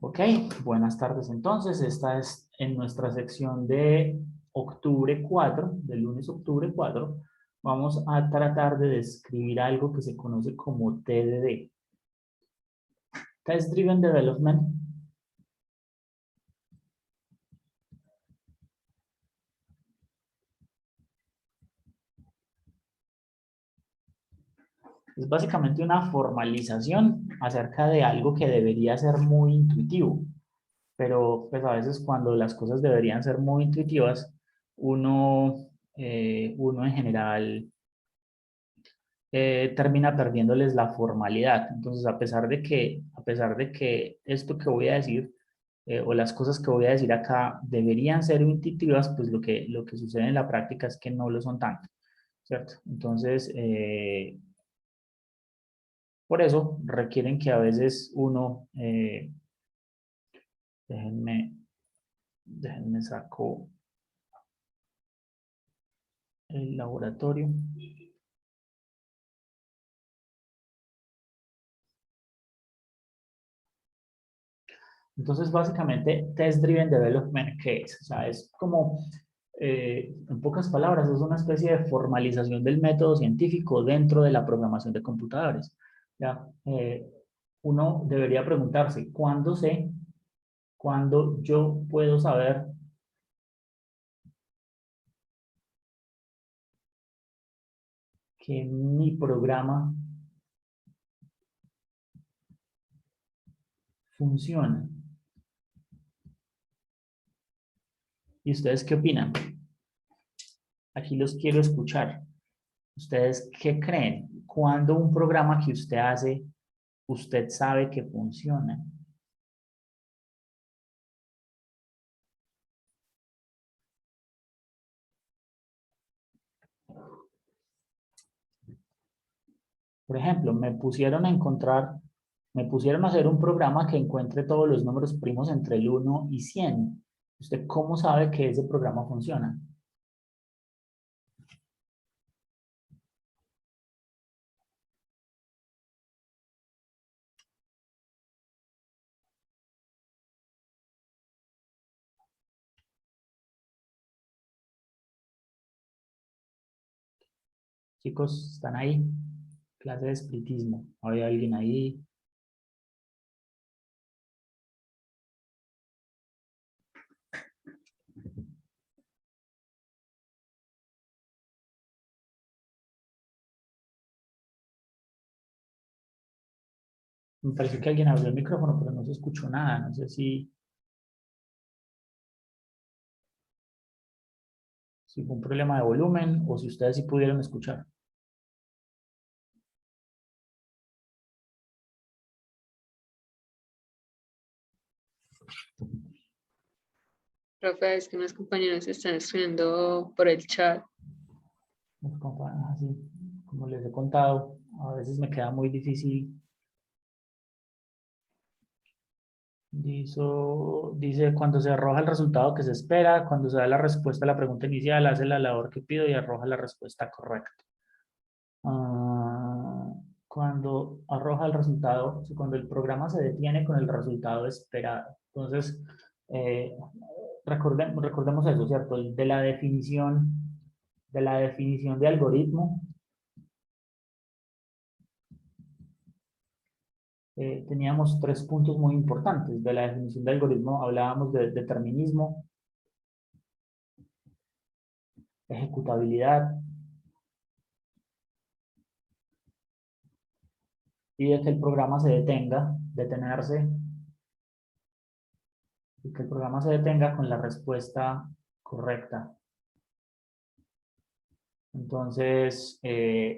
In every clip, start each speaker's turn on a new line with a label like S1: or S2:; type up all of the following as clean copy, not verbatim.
S1: Ok, buenas tardes entonces. Esta es en nuestra sección de octubre 4, del lunes octubre 4. Vamos a tratar de describir algo que se conoce como TDD. Test Driven Development. Es básicamente una formalización acerca de algo que debería ser muy intuitivo, pero pues a veces cuando las cosas deberían ser muy intuitivas, uno en general termina perdiéndoles la formalidad. Entonces, a pesar de que esto que voy a decir o las cosas que voy a decir acá deberían ser intuitivas, pues lo que sucede en la práctica es que no lo son tanto, ¿cierto? Entonces, por eso requieren que a veces uno, déjenme, déjenme saco el laboratorio. Entonces, básicamente, Test Driven Development, ¿qué es? O sea, es como, en pocas palabras, es una especie de formalización del método científico dentro de la programación de computadores. ¿Ya? Uno debería preguntarse, cuándo yo puedo saber que mi programa funciona? ¿Y ustedes qué opinan? Aquí los quiero escuchar. ¿Ustedes qué creen? ¿Cuándo un programa que usted hace, usted sabe que funciona? Por ejemplo, me pusieron a hacer un programa que encuentre todos los números primos entre el 1 y 100. ¿Usted cómo sabe que ese programa funciona? Chicos, ¿están ahí? Clase de espiritismo. ¿Hay alguien ahí? Me pareció que alguien abrió el micrófono, pero no se escuchó nada. No sé si fue un problema de volumen o si ustedes sí pudieron escuchar.
S2: Rafa, es que unos compañeros están escribiendo por el chat.
S1: Así, como les he contado, a veces me queda muy difícil. Dice, cuando se arroja el resultado que se espera, cuando se da la respuesta a la pregunta inicial, hace la labor que pido y arroja la respuesta correcta. Ah, cuando arroja el resultado, cuando el programa se detiene con el resultado esperado. Entonces, eh, recordemos eso, ¿cierto? De la definición de algoritmo, teníamos 3 puntos muy importantes. De la definición de algoritmo hablábamos de determinismo, ejecutabilidad y de que el programa se detenerse, y que el programa se detenga con la respuesta correcta. Entonces,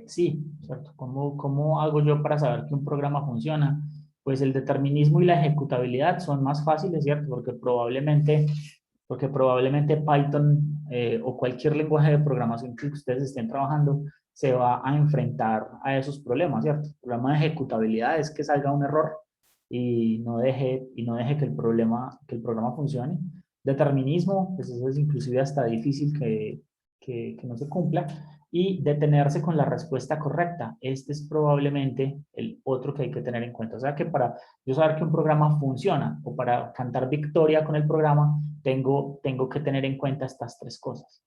S1: sí, ¿cierto? ¿Cómo hago yo para saber que un programa funciona? Pues el determinismo y la ejecutabilidad son más fáciles, ¿cierto? Porque probablemente Python o cualquier lenguaje de programación que ustedes estén trabajando se va a enfrentar a esos problemas, ¿cierto? El problema de ejecutabilidad es que salga un error y no deje que el programa funcione. Determinismo, pues eso es inclusive hasta difícil que no se cumpla. y detenerse con la respuesta correcta. Este es probablemente el otro que hay que tener en cuenta. O sea que para yo saber que un programa funciona o para cantar victoria con el programa, tengo que tener en cuenta estas tres cosas.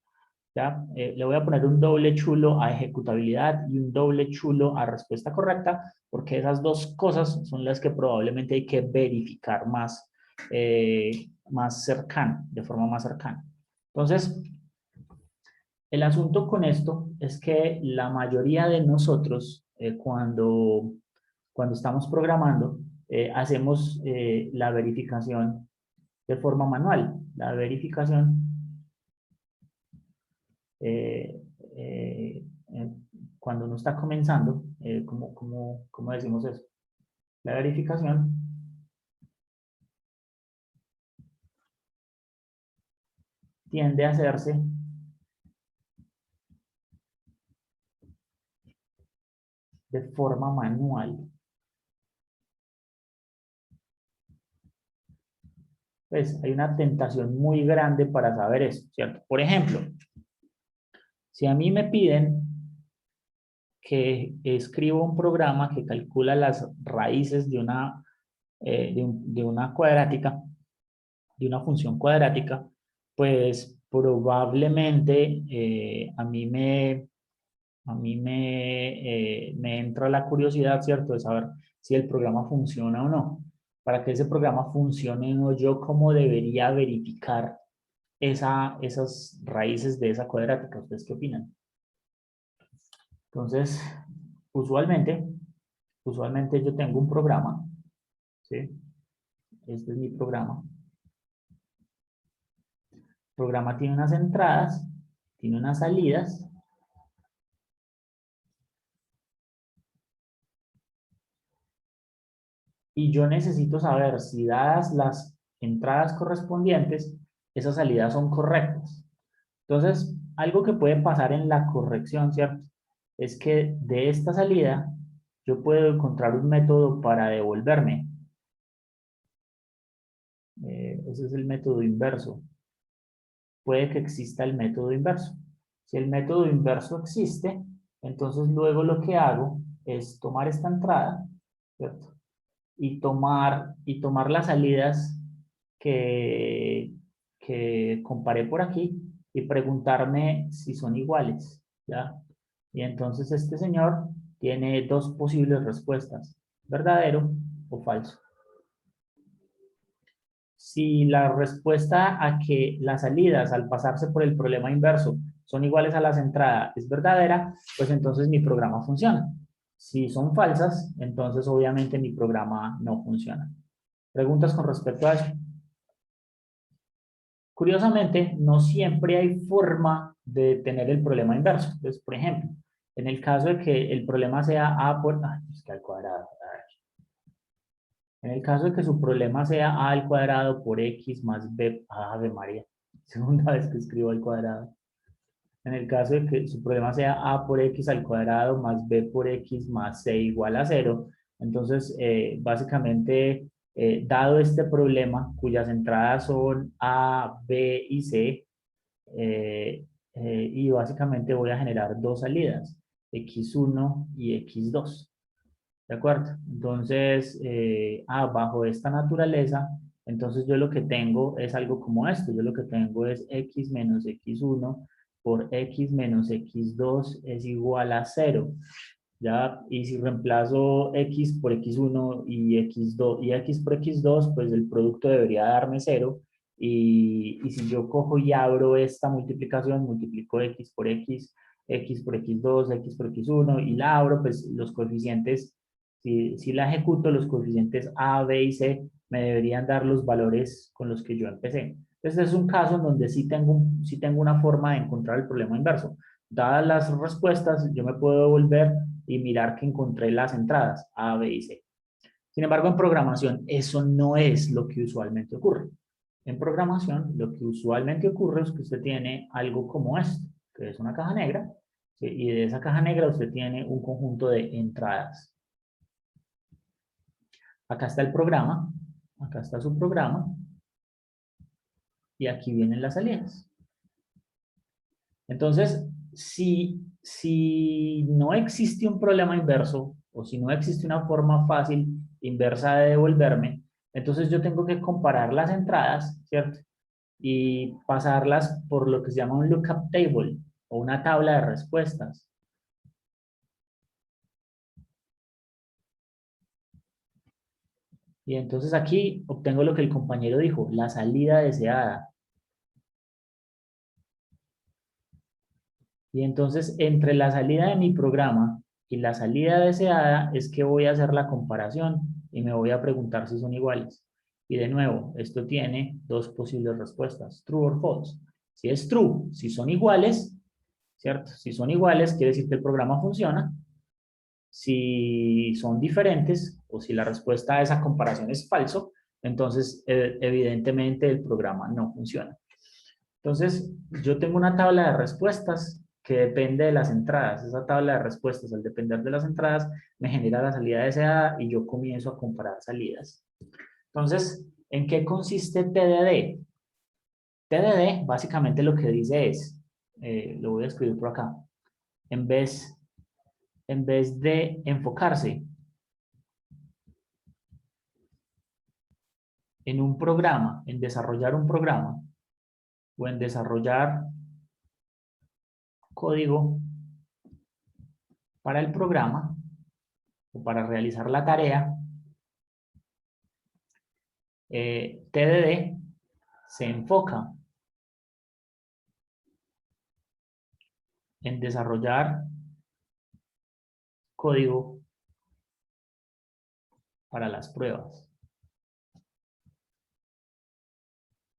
S1: ¿Ya? Le voy a poner un doble chulo a ejecutabilidad y un doble chulo a respuesta correcta, porque esas dos cosas son las que probablemente hay que verificar más, más cercano, de forma más cercana. Entonces, el asunto con esto es que la mayoría de nosotros, cuando estamos programando, hacemos la verificación de forma manual. La verificación eh, eh, eh, cuando uno está comenzando, ¿cómo decimos eso? La verificación tiende a hacerse de forma manual. Pues hay una tentación muy grande para saber eso, ¿cierto? Por ejemplo, si a mí me piden que escriba un programa que calcula las raíces de una cuadrática, de una función cuadrática, pues probablemente me entra la curiosidad, ¿cierto?, de saber si el programa funciona o no. Para que ese programa funcione, ¿no? Yo cómo debería verificar esas raíces de esa cuadrática. ¿Ustedes qué opinan? Entonces, usualmente, yo tengo un programa, ¿sí? Este es mi programa. El programa tiene unas entradas, tiene unas salidas, y yo necesito saber si dadas las entradas correspondientes, esas salidas son correctas. Entonces, algo que puede pasar en la corrección, ¿cierto? Es que de esta salida yo puedo encontrar un método para devolverme. Ese es el método inverso. Puede que exista el método inverso. Si el método inverso existe, entonces luego lo que hago es tomar esta entrada, ¿cierto? Y tomar las salidas que, que comparé por aquí y preguntarme si son iguales, ¿ya? Y entonces este señor tiene dos posibles respuestas, verdadero o falso. Si la respuesta a que las salidas al pasarse por el problema inverso son iguales a las entradas es verdadera, pues entonces mi programa funciona. Si son falsas, entonces obviamente mi programa no funciona. ¿Preguntas con respecto a eso? Curiosamente, no siempre hay forma de tener el problema inverso. Entonces, por ejemplo, en el caso de que el problema sea a por... es que al cuadrado. En el caso de que su problema sea a al cuadrado por x más b... Ave María, segunda vez que escribo al cuadrado. En el caso de que su problema sea a por x al cuadrado más b por x más c igual a 0, entonces básicamente, dado este problema cuyas entradas son a, b y c, y básicamente voy a generar dos salidas, x1 y x2. ¿De acuerdo? Entonces, bajo esta naturaleza, entonces yo lo que tengo es algo como esto. Yo lo que tengo es x menos x1 por x menos x2 es igual a 0. ¿Ya? Y si reemplazo x por x1 y x2 y x por x2, pues el producto debería darme 0. Y si yo cojo y abro esta multiplicación, multiplico x por x, x por x2, x por x1 y la abro, pues los coeficientes, si la ejecuto, los coeficientes a, b y c me deberían dar los valores con los que yo empecé. Este es un caso en donde sí tengo una forma de encontrar el problema inverso. Dadas las respuestas, yo me puedo devolver y mirar que encontré las entradas A, B y C. Sin embargo, en programación eso no es lo que usualmente ocurre. En programación lo que usualmente ocurre es que usted tiene algo como esto, que es una caja negra, ¿sí? Y de esa caja negra usted tiene un conjunto de entradas. Acá está el programa, acá está su programa, y aquí vienen las salidas. Entonces, si no existe un problema inverso o si no existe una forma fácil inversa de devolverme, entonces yo tengo que comparar las entradas, ¿cierto? Y pasarlas por lo que se llama un lookup table o una tabla de respuestas. Y entonces aquí obtengo lo que el compañero dijo, la salida deseada. Y entonces entre la salida de mi programa y la salida deseada es que voy a hacer la comparación y me voy a preguntar si son iguales. Y de nuevo, esto tiene dos posibles respuestas, true or false. Si es true, si son iguales, ¿cierto? Si son iguales, quiere decir que el programa funciona. Si son diferentes o si la respuesta a esa comparación es falso, entonces evidentemente el programa no funciona. Entonces, yo tengo una tabla de respuestas que depende de las entradas. Esa tabla de respuestas, al depender de las entradas, me genera la salida deseada y yo comienzo a comparar salidas. Entonces, ¿en qué consiste TDD? TDD básicamente lo que dice es, lo voy a escribir por acá, en vez de enfocarse en un programa, en desarrollar un programa o en desarrollar código para el programa o para realizar la tarea, TDD se enfoca en desarrollar código para las pruebas.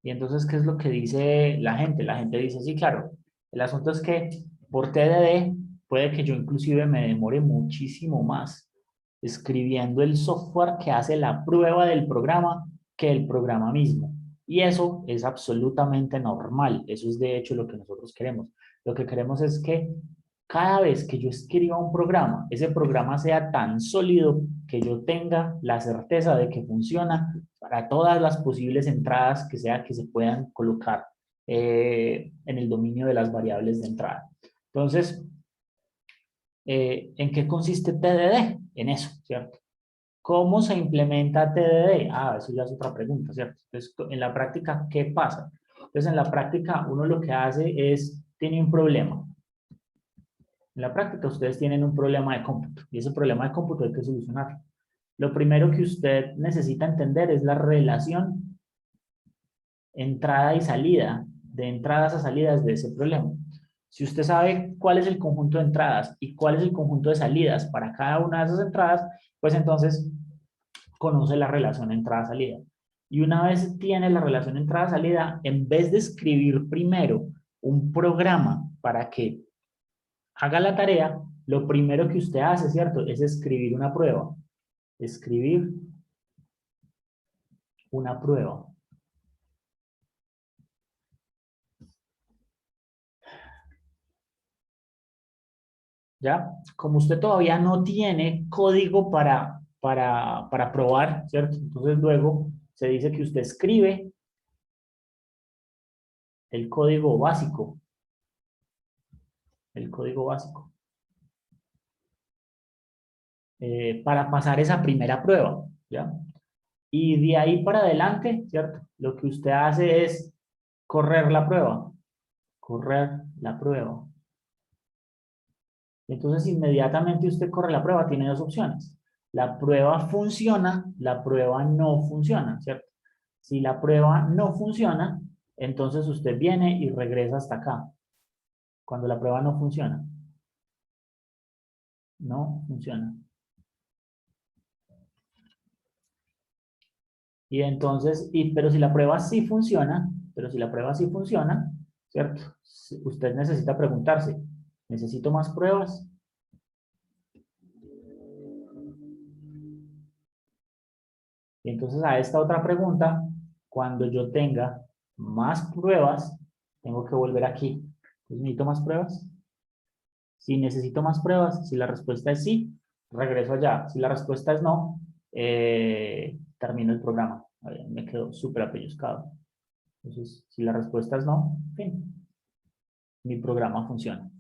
S1: Y entonces, ¿qué es lo que dice la gente? La gente dice, sí, claro, el asunto es que por TDD puede que yo inclusive me demore muchísimo más escribiendo el software que hace la prueba del programa que el programa mismo. Y eso es absolutamente normal. Eso es de hecho lo que nosotros queremos. Lo que queremos es que cada vez que yo escriba un programa, ese programa sea tan sólido que yo tenga la certeza de que funciona para todas las posibles entradas que sea que se puedan colocar en el dominio de las variables de entrada. Entonces, ¿en qué consiste TDD? En eso, ¿cierto? ¿Cómo se implementa TDD? Ah, eso ya es otra pregunta, ¿cierto? Entonces, en la práctica, ¿qué pasa? Entonces, en la práctica, uno lo que hace es, tiene un problema. En la práctica, ustedes tienen un problema de cómputo y ese problema de cómputo hay que solucionarlo. Lo primero que usted necesita entender es la relación entrada y salida, de entradas a salidas de ese problema. Si usted sabe cuál es el conjunto de entradas y cuál es el conjunto de salidas para cada una de esas entradas, pues entonces conoce la relación entrada-salida. Y una vez tiene la relación entrada-salida, en vez de escribir primero un programa para que haga la tarea, lo primero que usted hace, ¿cierto? Es escribir una prueba. Escribir una prueba. ¿Ya? Como usted todavía no tiene código para probar, ¿cierto? Entonces luego se dice que usted escribe el código básico. El código básico. Para pasar esa primera prueba, ¿ya? Y de ahí para adelante, ¿cierto? Lo que usted hace es correr la prueba. Correr la prueba. Entonces, inmediatamente usted corre la prueba, tiene dos opciones. La prueba funciona, la prueba no funciona, ¿cierto? Si la prueba no funciona, entonces usted viene y regresa hasta acá. Cuando la prueba no funciona. No funciona. Y entonces, pero si la prueba sí funciona, ¿cierto? Usted necesita preguntarse, ¿necesito más pruebas? Y entonces a esta otra pregunta, cuando yo tenga más pruebas, tengo que volver aquí. Entonces, ¿necesito más pruebas? Si necesito más pruebas, si la respuesta es sí, regreso allá. Si la respuesta es no, termino el programa. Me quedo súper apellizcado. Entonces, si la respuesta es no, fin, mi programa funciona.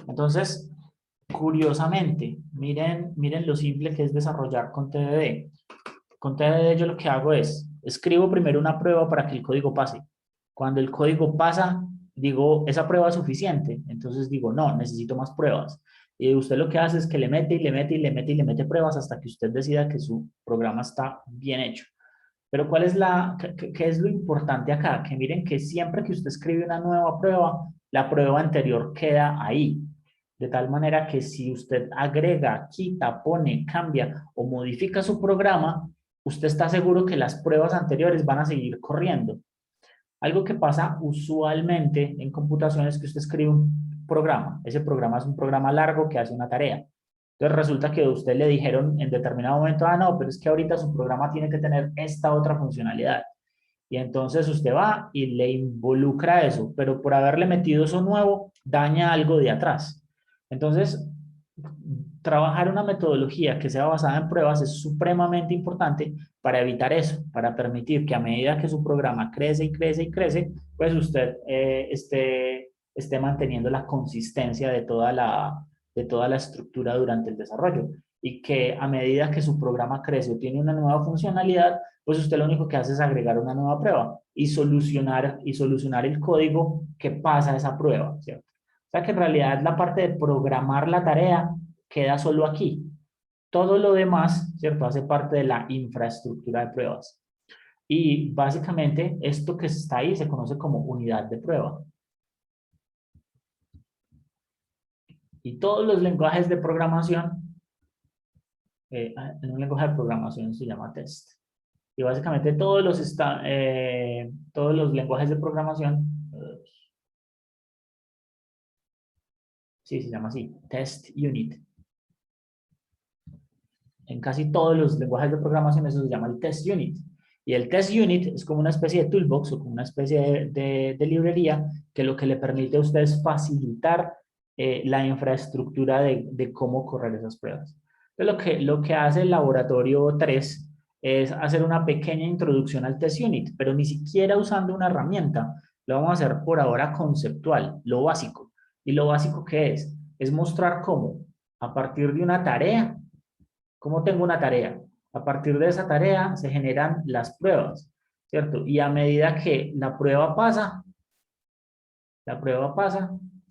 S1: Entonces, curiosamente, miren lo simple que es desarrollar con TDD. Con TDD yo lo que hago es, escribo primero una prueba para que el código pase. Cuando el código pasa, digo, esa prueba es suficiente. Entonces digo, no, necesito más pruebas. Y usted lo que hace es que le mete y le mete y le mete y le mete pruebas hasta que usted decida que su programa está bien hecho. Pero ¿cuál es qué es lo importante acá? Que miren que siempre que usted escribe una nueva prueba, la prueba anterior queda ahí. De tal manera que si usted agrega, quita, pone, cambia o modifica su programa, usted está seguro que las pruebas anteriores van a seguir corriendo. Algo que pasa usualmente en computación es que usted escribe un programa. Ese programa es un programa largo que hace una tarea. Entonces resulta que a usted le dijeron en determinado momento, ah, no, pero es que ahorita su programa tiene que tener esta otra funcionalidad. Y entonces usted va y le involucra eso, pero por haberle metido eso nuevo, daña algo de atrás. Entonces, trabajar una metodología que sea basada en pruebas es supremamente importante para evitar eso, para permitir que a medida que su programa crece y crece y crece, pues usted esté manteniendo la consistencia de toda la estructura durante el desarrollo y que a medida que su programa crece o tiene una nueva funcionalidad, pues usted lo único que hace es agregar una nueva prueba y solucionar el código que pasa esa prueba, ¿cierto? O sea que en realidad la parte de programar la tarea queda solo aquí. Todo lo demás, ¿cierto? Hace parte de la infraestructura de pruebas. Y básicamente esto que está ahí se conoce como unidad de prueba. Y todos los lenguajes de programación, en un lenguaje de programación se llama test. Y básicamente todos los lenguajes de programación, sí, se llama así, test unit. En casi todos los lenguajes de programación eso se llama el test unit. Y el test unit es como una especie de toolbox o como una especie de librería que lo que le permite a ustedes facilitar la infraestructura de cómo correr esas pruebas. Entonces, lo que hace el laboratorio 3 es hacer una pequeña introducción al test unit, pero ni siquiera usando una herramienta. Lo vamos a hacer por ahora conceptual, lo básico. ¿Y lo básico qué es? Es mostrar cómo, a partir de una tarea, ¿cómo tengo una tarea? A partir de esa tarea se generan las pruebas, ¿cierto? Y a medida que la prueba pasa,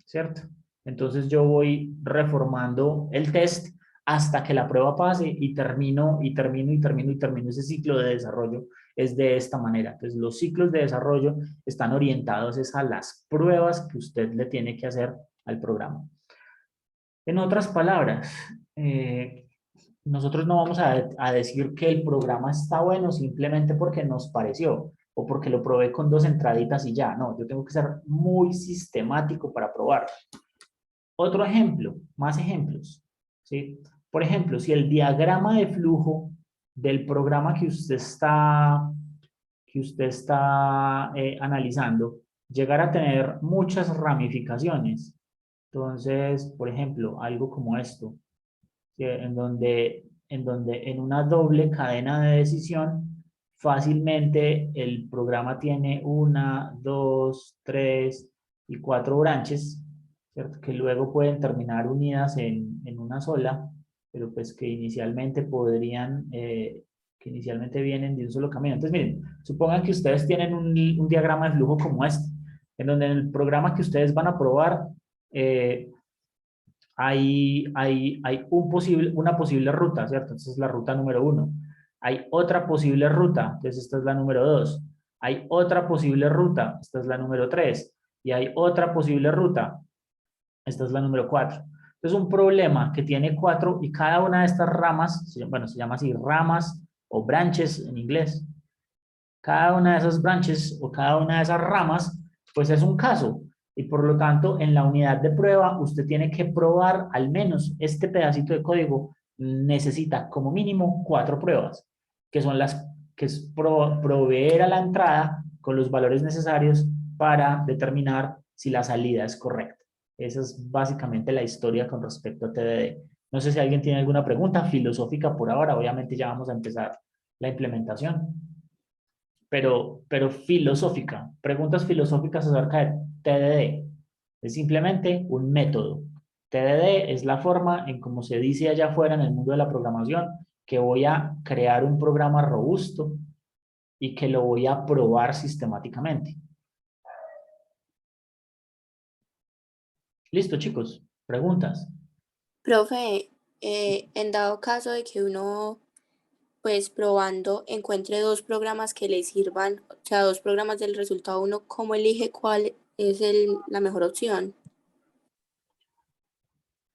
S1: ¿cierto? Entonces yo voy reformando el test hasta que la prueba pase y termino ese ciclo de desarrollo es de esta manera. Entonces los ciclos de desarrollo están orientados a las pruebas que usted le tiene que hacer al programa. En otras palabras, nosotros no vamos a decir que el programa está bueno simplemente porque nos pareció o porque lo probé con dos entraditas y ya. No, yo tengo que ser muy sistemático para probar. Otro ejemplo, más ejemplos, ¿sí? Por ejemplo, si el diagrama de flujo del programa que usted está analizando llegara a tener muchas ramificaciones, entonces, por ejemplo, algo como esto, ¿sí? En donde en una doble cadena de decisión, fácilmente el programa tiene una, dos, tres y cuatro branches, ¿cierto? Que luego pueden terminar unidas en una sola, pero pues que inicialmente vienen de un solo camino. Entonces, miren, supongan que ustedes tienen un diagrama de flujo como este, en donde en el programa que ustedes van a probar, hay una posible ruta, ¿cierto? Entonces es la ruta número 1. Hay otra posible ruta, entonces esta es la número 2. Hay otra posible ruta, esta es la número 3. Y hay otra posible ruta, esta es la número 4. Entonces un problema que tiene 4 y cada una de estas ramas, bueno, se llama así ramas o branches en inglés. Cada una de esas branches o cada una de esas ramas, pues es un caso. Y por lo tanto, en la unidad de prueba, usted tiene que probar al menos este pedacito de código necesita como mínimo 4 pruebas, que son las que es proveer a la entrada con los valores necesarios para determinar si la salida es correcta. Esa es básicamente la historia con respecto a TDD. No sé si alguien tiene alguna pregunta filosófica por ahora. Obviamente ya vamos a empezar la implementación, pero filosófica, preguntas filosóficas acerca de TDD. Es simplemente un método. TDD es la forma en cómo se dice allá afuera en el mundo de la programación que voy a crear un programa robusto y que lo voy a probar sistemáticamente. Listo, chicos. ¿Preguntas?
S3: Profe, en dado caso de que uno, pues probando, encuentre dos programas que le sirvan, o sea, dos programas del resultado, uno, ¿cómo elige cuál es la mejor opción?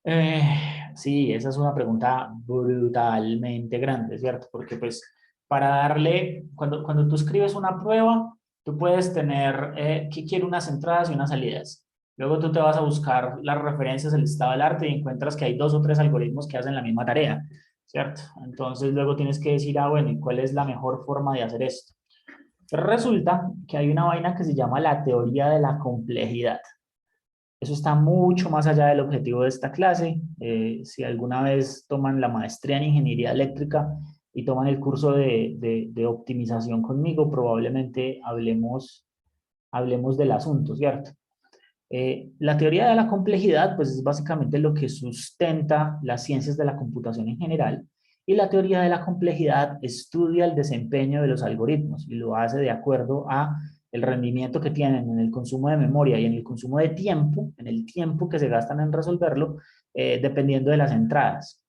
S1: Eh, sí, esa es una pregunta brutalmente grande, ¿cierto? Porque pues para darle, cuando tú escribes una prueba, tú puedes tener que quiere unas entradas y unas salidas. Luego tú te vas a buscar las referencias del estado del arte y encuentras que hay dos o tres algoritmos que hacen la misma tarea, ¿cierto? Entonces luego tienes que decir, ah, bueno, ¿y cuál es la mejor forma de hacer esto? Pero resulta que hay una vaina que se llama la teoría de la complejidad. Eso está mucho más allá del objetivo de esta clase. Si alguna vez toman la maestría en ingeniería eléctrica y toman el curso de optimización conmigo, probablemente hablemos del asunto, ¿cierto? La teoría de la complejidad, pues es básicamente lo que sustenta las ciencias de la computación en general, y la teoría de la complejidad estudia el desempeño de los algoritmos y lo hace de acuerdo a el rendimiento que tienen en el consumo de memoria y en el consumo de tiempo, en el tiempo que se gastan en resolverlo, dependiendo de las entradas.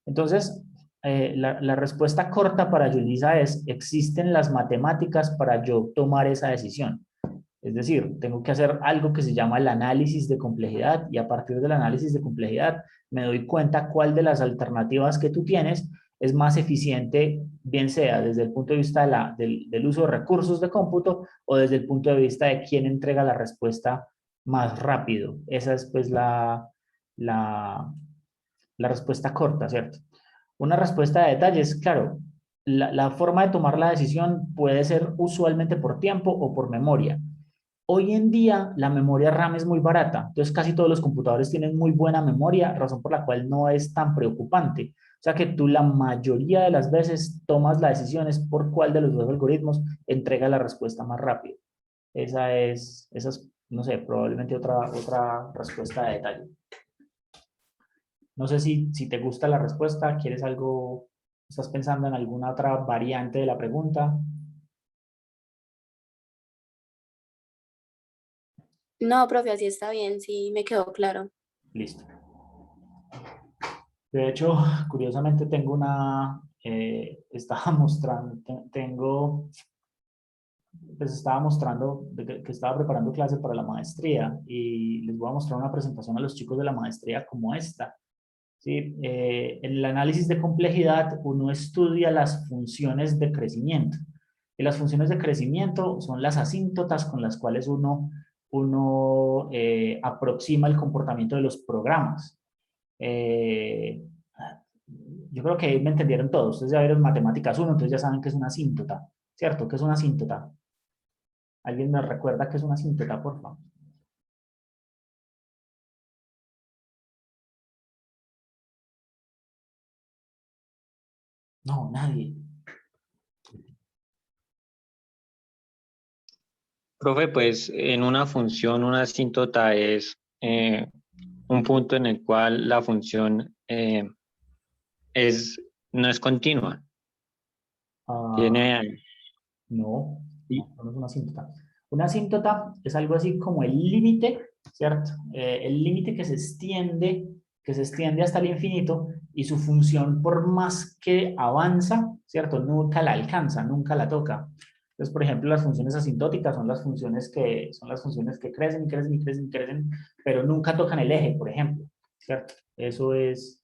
S1: Entonces, la respuesta corta para Yulisa es: existen las matemáticas para yo tomar esa decisión. Es decir, tengo que hacer algo que se llama el análisis de complejidad, y a partir del análisis de complejidad me doy cuenta cuál de las alternativas que tú tienes es más eficiente, bien sea desde el punto de vista del uso de recursos de cómputo o desde el punto de vista de quién entrega la respuesta más rápido. Esa es pues la, la respuesta corta, ¿cierto? Una respuesta de detalles, claro, la forma de tomar la decisión puede ser usualmente por tiempo o por memoria. Hoy en día la memoria RAM es muy barata, entonces casi todos los computadores tienen muy buena memoria, razón por la cual no es tan preocupante. O sea que tú la mayoría de las veces tomas la decisión es por cuál de los dos algoritmos entrega la respuesta más rápido. Esa es, no sé, probablemente otra respuesta de detalle. No sé si te gusta la respuesta, quieres algo, estás pensando en alguna otra variante de la pregunta.
S3: No, profe, así está bien, sí, me quedó claro.
S1: Listo. De hecho, curiosamente tengo estaba mostrando, pues estaba mostrando que estaba preparando clase para la maestría y les voy a mostrar una presentación a los chicos de la maestría como esta. ¿Sí? En el análisis de complejidad uno estudia las funciones de crecimiento. Y las funciones de crecimiento son las asíntotas con las cuales uno aproxima el comportamiento de los programas. Eh, yo creo que me entendieron todos. Ustedes ya vieron matemáticas 1, entonces ya saben que es una asíntota, ¿cierto? ¿Qué es una asíntota? ¿Alguien me recuerda qué es una asíntota, por favor? No, nadie.
S4: Profe, pues en una función, una asíntota es un punto en el cual la función es, no es continua.
S1: Ah,
S4: Tiene,
S1: no,
S4: sí,
S1: no es una asíntota. Una asíntota es algo así como el límite, ¿cierto? El límite que se extiende hasta el infinito, y su función, por más que avanza, ¿cierto? Nunca la alcanza, nunca la toca. Entonces, por ejemplo, las funciones asintóticas son las funciones que crecen y crecen y crecen y crecen, pero nunca tocan el eje, por ejemplo, ¿cierto? Eso es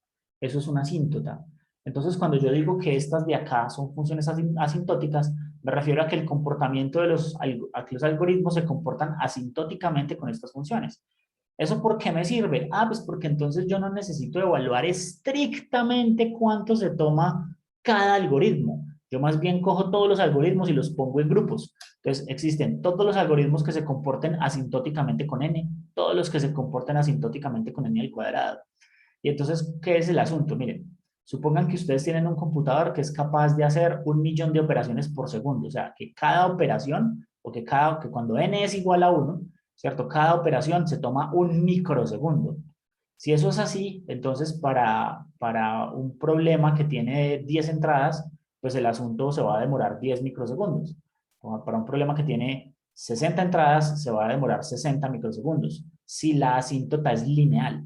S1: una asíntota. Entonces, cuando yo digo que estas de acá son funciones asintóticas, me refiero a que el comportamiento a que los algoritmos se comportan asintóticamente con estas funciones. ¿Eso por qué me sirve? Ah, pues porque entonces yo no necesito evaluar estrictamente cuánto se toma cada algoritmo. Yo más bien cojo todos los algoritmos y los pongo en grupos. Entonces existen todos los algoritmos que se comporten asintóticamente con n, todos los que se comporten asintóticamente con n al cuadrado. Y entonces, ¿qué es el asunto? Miren, supongan que ustedes tienen un computador que es capaz de hacer 1.000.000 de operaciones por segundo. O sea, que cada operación, o que cuando n es igual a 1, ¿cierto? Cada operación se toma un microsegundo. Si eso es así, entonces para un problema que tiene 10 entradas, pues el asunto se va a demorar 10 microsegundos. Para un problema que tiene 60 entradas, se va a demorar 60 microsegundos, si la asíntota es lineal.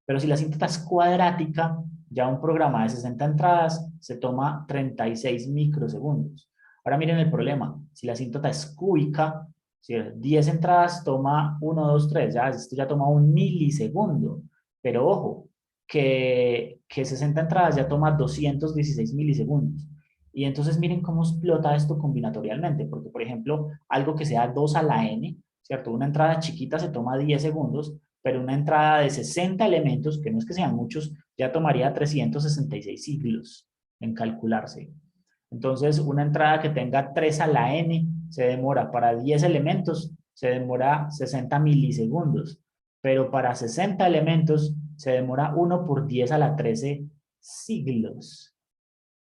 S1: Pero si la asíntota es cuadrática, ya un programa de 60 entradas se toma 36 microsegundos. Ahora miren el problema. Si la asíntota es cúbica, si 10 entradas toma 1, 2, 3, ya, esto ya toma 1 milisegundo. Pero ojo, que 60 entradas ya toma 216 milisegundos. Y entonces miren cómo explota esto combinatorialmente, porque por ejemplo, algo que sea 2 a la n, ¿cierto? Una entrada chiquita se toma 10 segundos, pero una entrada de 60 elementos, que no es que sean muchos, ya tomaría 366 siglos en calcularse. Entonces, una entrada que tenga 3 a la n se demora para 10 elementos, se demora 60 milisegundos, pero para 60 elementos se demora 1 por 10 a la 13 siglos.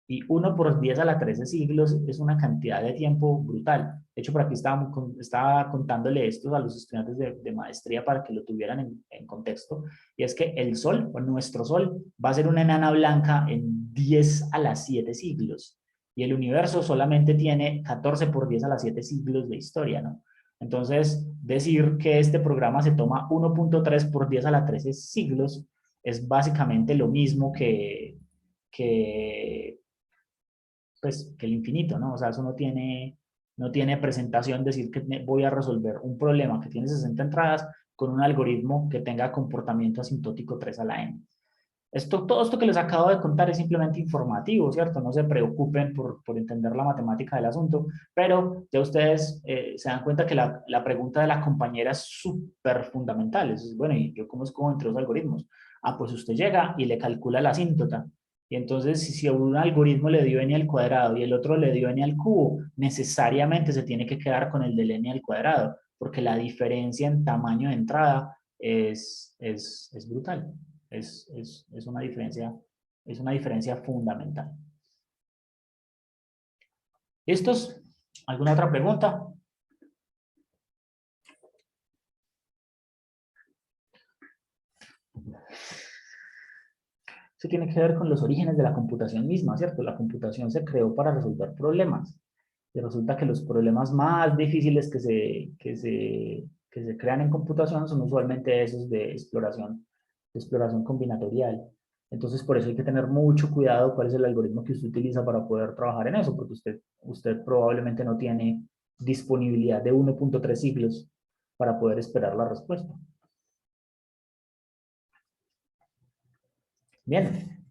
S1: Y 1 por 10 a la 13 siglos es una cantidad de tiempo brutal. De hecho, por aquí estaba contándole esto a los estudiantes de maestría para que lo tuvieran en contexto. Y es que el Sol, o nuestro Sol, va a ser una enana blanca en 10 a la 7 siglos. Y el universo solamente tiene 14 por 10 a la 7 siglos de historia, ¿no? Entonces, decir que este programa se toma 1.3 por 10 a la 13 siglos es básicamente lo mismo pues, que el infinito, ¿no? O sea, eso no tiene presentación decir que voy a resolver un problema que tiene 60 entradas con un algoritmo que tenga comportamiento asintótico 3 a la n. Todo esto que les acabo de contar es simplemente informativo, ¿cierto? No se preocupen por entender la matemática del asunto, pero ya ustedes se dan cuenta que la pregunta de la compañera es súper fundamental. Es, bueno, ¿y yo cómo escojo entre los algoritmos? Ah, pues usted llega y le calcula la asíntota. Y entonces, si a un algoritmo le dio n al cuadrado y el otro le dio n al cubo, necesariamente se tiene que quedar con el del n al cuadrado, porque la diferencia en tamaño de entrada es brutal. Es una diferencia fundamental. ¿Listos? ¿Alguna otra pregunta? Eso tiene que ver con los orígenes de la computación misma, ¿cierto? La computación se creó para resolver problemas. Y resulta que los problemas más difíciles que se crean en computación son usualmente esos de exploración combinatorial. Entonces, por eso hay que tener mucho cuidado cuál es el algoritmo que usted utiliza para poder trabajar en eso, porque usted probablemente no tiene disponibilidad de 1.3 siglos para poder esperar la respuesta. Bien,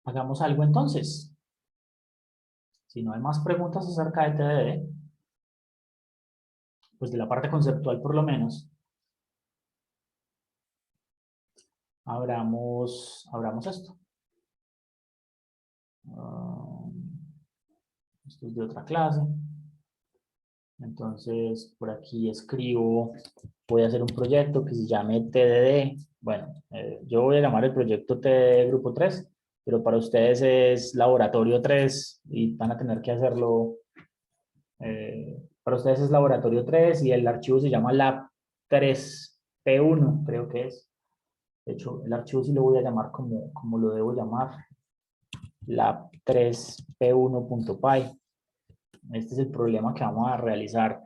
S1: hagamos algo entonces. Si no hay más preguntas acerca de TDD, pues de la parte conceptual por lo menos, abramos esto. Esto es de otra clase. Entonces, por aquí escribo, voy a hacer un proyecto que se llame TDD. Bueno, yo voy a llamar el proyecto TDD Grupo 3, pero para ustedes es Laboratorio 3 y van a tener que hacerlo. Para ustedes es Laboratorio 3 y el archivo se llama Lab3P1, creo que es. De hecho, el archivo sí lo voy a llamar como lo debo llamar. Lab3P1.py. Este es el problema que vamos a realizar.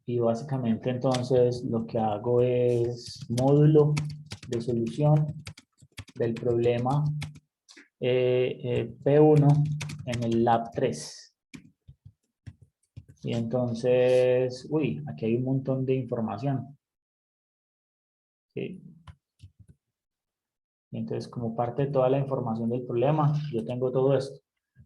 S1: Y básicamente entonces lo que hago es módulo de solución del problema P1 en el Lab 3. Y entonces, uy, aquí hay un montón de información. ¿Sí? Y entonces, como parte de toda la información del problema, yo tengo todo esto.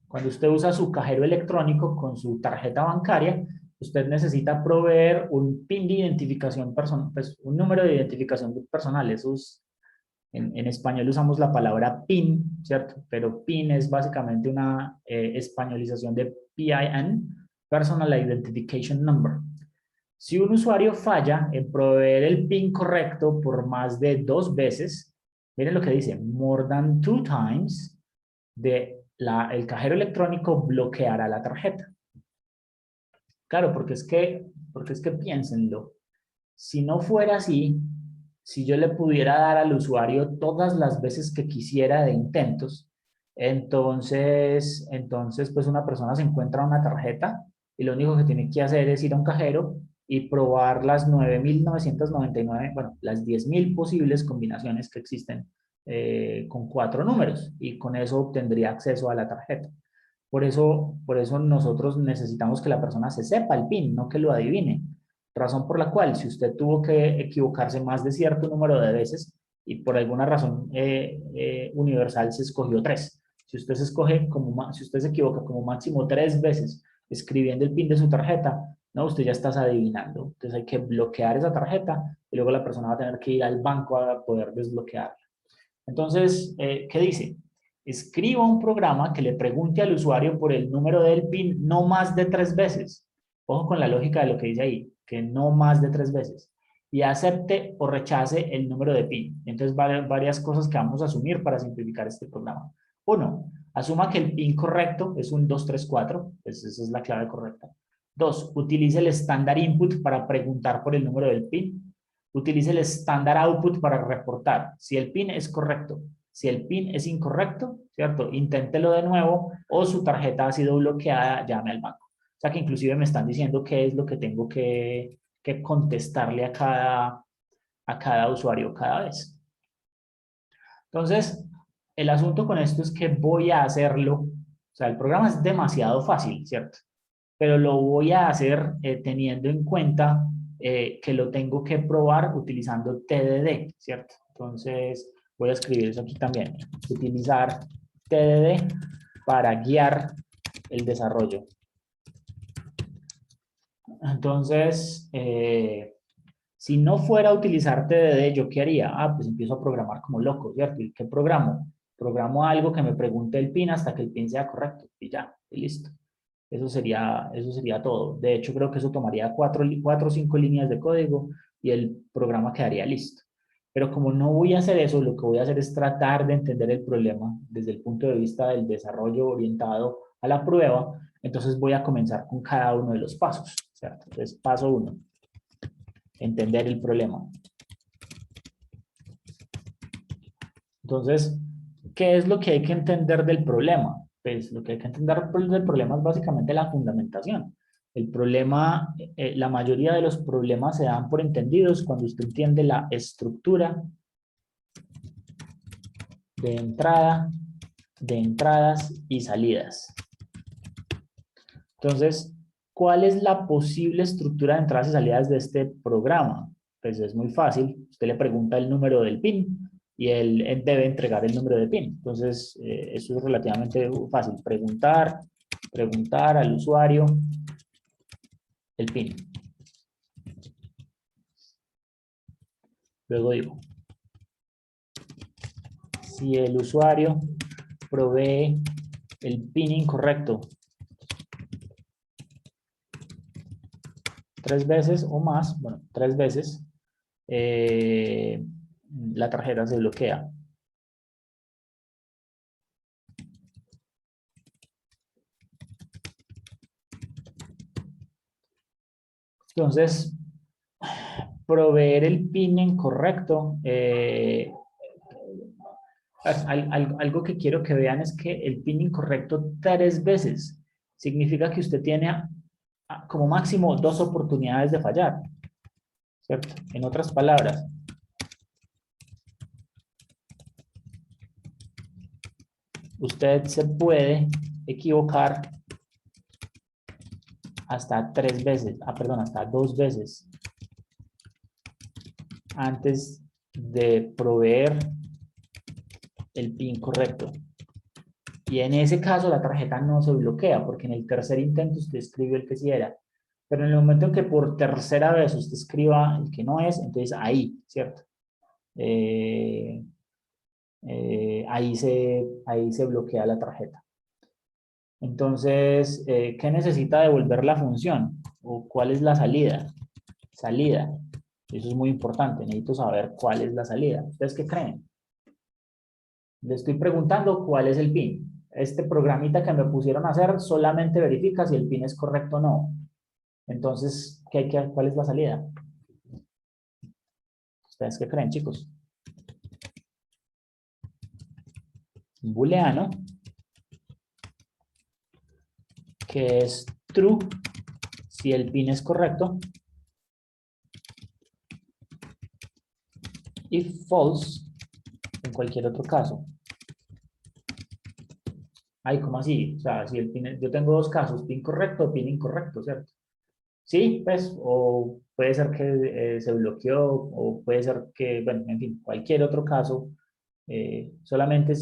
S1: Cuando usted usa su cajero electrónico con su tarjeta bancaria, usted necesita proveer un PIN de identificación personal, pues un número de identificación personal. Eso es, en español usamos la palabra PIN, ¿cierto? Pero PIN es básicamente una españolización de PIN, Personal Identification Number. Si un usuario falla en proveer el PIN correcto por más de 2 veces, miren lo que dice, more than 2 times, el cajero electrónico bloqueará la tarjeta. Claro, porque es que piénsenlo. Si no fuera así, si yo le pudiera dar al usuario todas las veces que quisiera de intentos, entonces pues una persona se encuentra una tarjeta y lo único que tiene que hacer es ir a un cajero y probar las 9.999, bueno, las 10.000 posibles combinaciones que existen con 4 números y con eso obtendría acceso a la tarjeta. Por eso nosotros necesitamos que la persona se sepa el PIN, no que lo adivine. Razón por la cual, si usted tuvo que equivocarse más de cierto número de veces y por alguna razón universal se escogió 3. Si usted si usted se equivoca como máximo 3 veces escribiendo el PIN de su tarjeta, no, usted ya está adivinando. Entonces hay que bloquear esa tarjeta y luego la persona va a tener que ir al banco a poder desbloquearla. Entonces, ¿qué dice? Escriba un programa que le pregunte al usuario por el número del PIN no más de 3 veces. Ojo con la lógica de lo que dice ahí, que no más de 3 veces. Y acepte o rechace el número de PIN. Entonces, varias cosas que vamos a asumir para simplificar este programa. 1. Asuma que el PIN correcto es un 234, pues esa es la clave correcta. 2. Utilice el estándar input para preguntar por el número del PIN. Utilice el estándar output para reportar si el PIN es correcto. Si el PIN es incorrecto, ¿cierto? Inténtelo de nuevo o su tarjeta ha sido bloqueada, llame al banco. O sea que inclusive me están diciendo qué es lo que tengo que contestarle a cada usuario cada vez. Entonces, el asunto con esto es que voy a hacerlo. O sea, el programa es demasiado fácil, ¿cierto? Pero lo voy a hacer teniendo en cuenta que lo tengo que probar utilizando TDD, ¿cierto? Entonces, voy a escribir eso aquí también. Utilizar TDD para guiar el desarrollo. Entonces, si no fuera a utilizar TDD, ¿yo qué haría? Pues empiezo a programar como loco, ¿cierto? ¿Y qué programo? Programo algo que me pregunte el PIN hasta que el PIN sea correcto y ya, y listo. Eso sería todo. De hecho, creo que eso tomaría 4 o 5 líneas de código y el programa quedaría listo. Pero como no voy a hacer eso, lo que voy a hacer es tratar de entender el problema desde el punto de vista del desarrollo orientado a la prueba. Entonces voy a comenzar con cada uno de los pasos, ¿cierto? Entonces, paso 1, entender el problema. Entonces, ¿qué es lo que hay que entender del problema? Pues lo que hay que entender del problema es básicamente la fundamentación. El problema, la mayoría de los problemas se dan por entendidos cuando usted entiende la estructura de entrada, de entradas y salidas. Entonces, ¿cuál es la posible estructura de entradas y salidas de este programa? Pues es muy fácil. Usted le pregunta el número del PIN y él debe entregar el número de PIN. Entonces, eso es relativamente fácil. Preguntar al usuario el PIN. Luego digo, si el usuario provee el PIN incorrecto 3 veces o más, bueno, 3 veces, la tarjeta se bloquea. Entonces, proveer el PIN incorrecto, algo que quiero que vean es que el PIN incorrecto 3 veces significa que usted tiene como máximo 2 oportunidades de fallar, ¿cierto? En otras palabras, usted se puede equivocar hasta 3 veces, hasta 2 veces antes de proveer el PIN correcto. Y en ese caso la tarjeta no se bloquea porque en el tercer intento usted escribió el que sí era. Pero en el momento en que por tercera vez usted escriba el que no es, entonces ahí, ¿cierto? Ahí se bloquea la tarjeta. Entonces, ¿qué necesita devolver la función? ¿O cuál es la salida? Salida. Eso es muy importante. Necesito saber cuál es la salida. ¿Ustedes qué creen? Le estoy preguntando cuál es el PIN. Este programita que me pusieron a hacer solamente verifica si el PIN es correcto o no. Entonces, ¿cuál es la salida? ¿Ustedes qué creen, chicos? Un booleano que es true si el pin es correcto y false en cualquier otro caso. Ay, ¿cómo así? O sea, si el pin, yo tengo dos casos, pin correcto, pin incorrecto, ¿cierto? Sí, pues, o puede ser que se bloqueó, o puede ser que, bueno, en fin, cualquier otro caso, solamente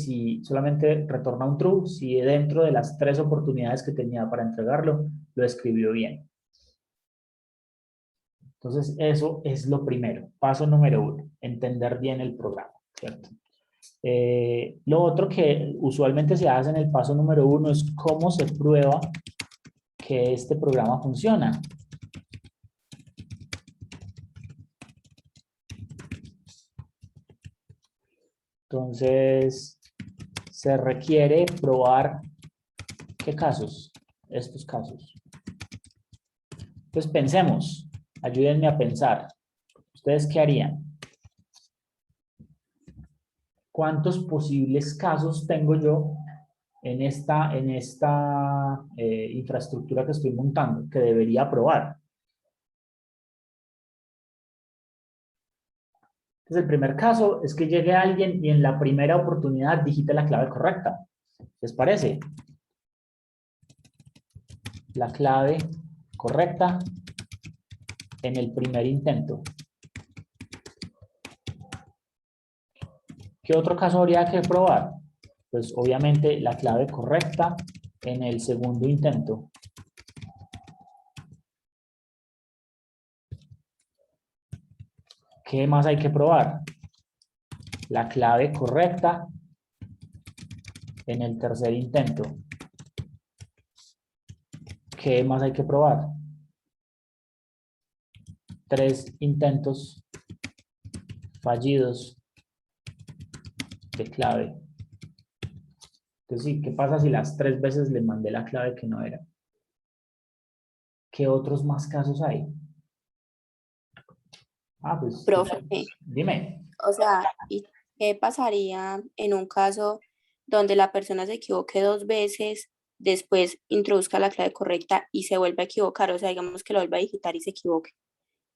S1: retorna un true si dentro de las 3 oportunidades que tenía para entregarlo, lo escribió bien. Entonces, eso es lo primero, paso número 1, entender bien el programa, ¿cierto? Lo otro que usualmente se hace en el paso número 1 es cómo se prueba que este programa funciona. Entonces, se requiere probar ¿qué casos? Estos casos. Entonces, pensemos, ayúdenme a pensar. ¿Ustedes qué harían? ¿Cuántos posibles casos tengo yo en esta infraestructura que estoy montando, que debería probar? Entonces, el primer caso es que llegue alguien y en la primera oportunidad digite la clave correcta. ¿Les parece? La clave correcta en el primer intento. ¿Qué otro caso habría que probar? Pues obviamente la clave correcta en el segundo intento. ¿Qué más hay que probar? La clave correcta en el tercer intento. ¿Qué más hay que probar? 3 intentos fallidos de clave. Entonces, sí, ¿qué pasa si las 3 veces le mandé la clave que no era? ¿Qué otros más casos hay? Ah, pues,
S3: Profe,
S1: dime.
S3: o sea, ¿y qué pasaría en un caso donde la persona se equivoque 2 veces, después introduzca la clave correcta y se vuelva a equivocar? O sea, digamos que lo vuelva a digitar y se equivoque.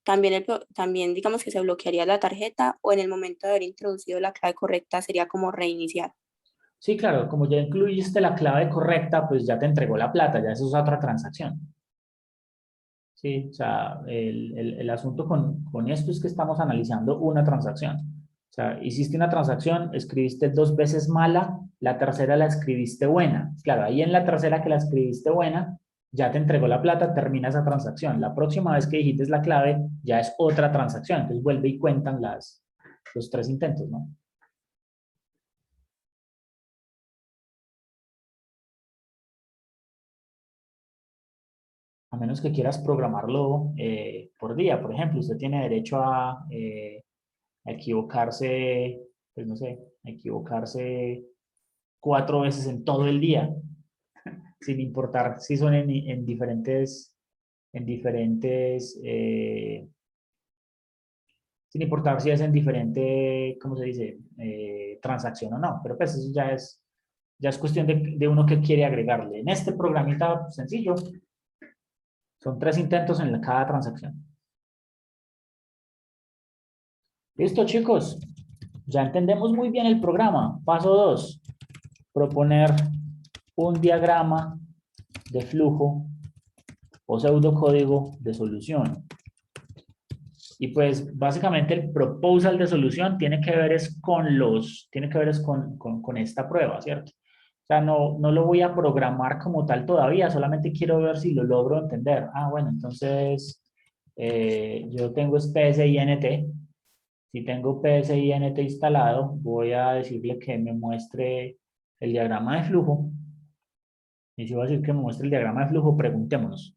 S3: También digamos que se bloquearía la tarjeta, o en el momento de haber introducido la clave correcta sería como reiniciar.
S1: Sí, claro, como ya incluiste la clave correcta, pues ya te entregó la plata, ya eso es otra transacción. Sí, o sea, el asunto con esto es que estamos analizando una transacción. O sea, hiciste una transacción, escribiste 2 veces mala, la tercera la escribiste buena. Claro, ahí en la tercera que la escribiste buena, ya te entregó la plata, termina esa transacción. La próxima vez que dijiste la clave, ya es otra transacción. Entonces vuelve y cuentan los 3 intentos, ¿no? A menos que quieras programarlo por día. Por ejemplo, usted tiene derecho a equivocarse, pues no sé, equivocarse 4 veces en todo el día, sin importar si son en diferentes, sin importar si es en diferente, ¿cómo se dice? Transacción o no, pero pues eso ya es cuestión de uno que quiere agregarle. En este programita sencillo, son 3 intentos en cada transacción. Listo, chicos. Ya entendemos muy bien el programa. Paso 2. Proponer un diagrama de flujo o pseudocódigo de solución. Y pues básicamente el proposal de solución tiene que ver con esta prueba, ¿cierto? O sea, no lo voy a programar como tal todavía, solamente quiero ver si lo logro entender. Ah, bueno, entonces yo tengo PSINT. Si tengo PSINT instalado, voy a decirle que me muestre el diagrama de flujo. Y si voy a decir que me muestre el diagrama de flujo, preguntémonos.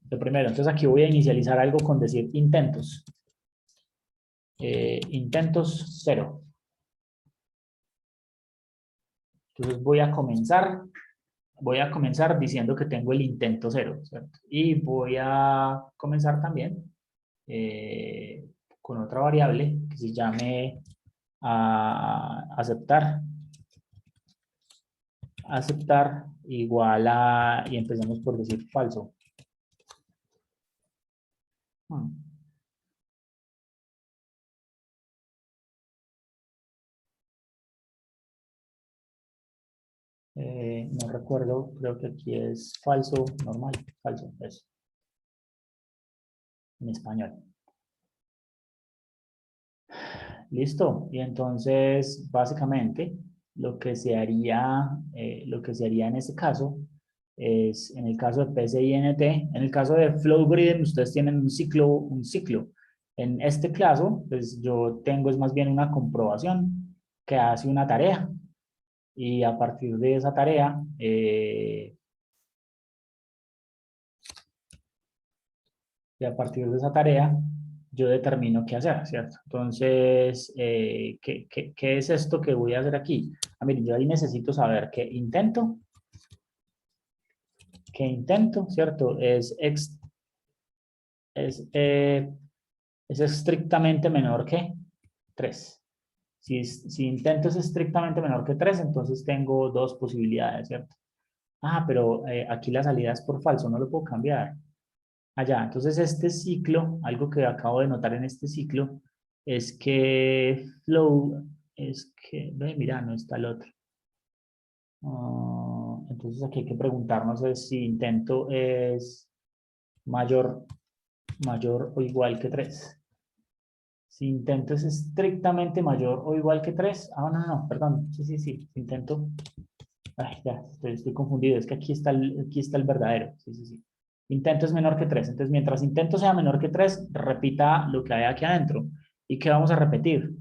S1: Lo primero, entonces aquí voy a inicializar algo con decir intentos. Intentos 0. Entonces voy a comenzar diciendo que tengo el intento 0, ¿cierto? Y voy a comenzar también con otra variable que se llame aceptar. Aceptar igual a, y empezamos por decir falso. No recuerdo, creo que aquí es falso, normal, falso, eso. En español. Listo. Y entonces, básicamente, lo que se haría en este caso es, en el caso de PCINT, en el caso de FlowGrid, ustedes tienen un ciclo. En este caso, pues yo tengo es más bien una comprobación que hace una tarea. Y a partir de esa tarea, yo determino qué hacer, ¿cierto? Entonces, ¿qué es esto que voy a hacer aquí? Miren, yo ahí necesito saber qué intento, ¿cierto? Es estrictamente menor que 3. Si intento es estrictamente menor que 3, entonces tengo dos posibilidades, ¿cierto? Pero aquí la salida es por falso, no lo puedo cambiar. Allá, entonces este ciclo, algo que acabo de notar en este ciclo, es que mira, no está el otro. Entonces aquí hay que preguntarnos si intento es mayor o igual que 3. Si intento es estrictamente mayor o igual que 3. No, perdón. Sí. Si intento. Ya, estoy confundido. Es que aquí está el verdadero. Sí. Intento es menor que 3. Entonces, mientras intento sea menor que 3, repita lo que hay aquí adentro. ¿Y qué vamos a repetir?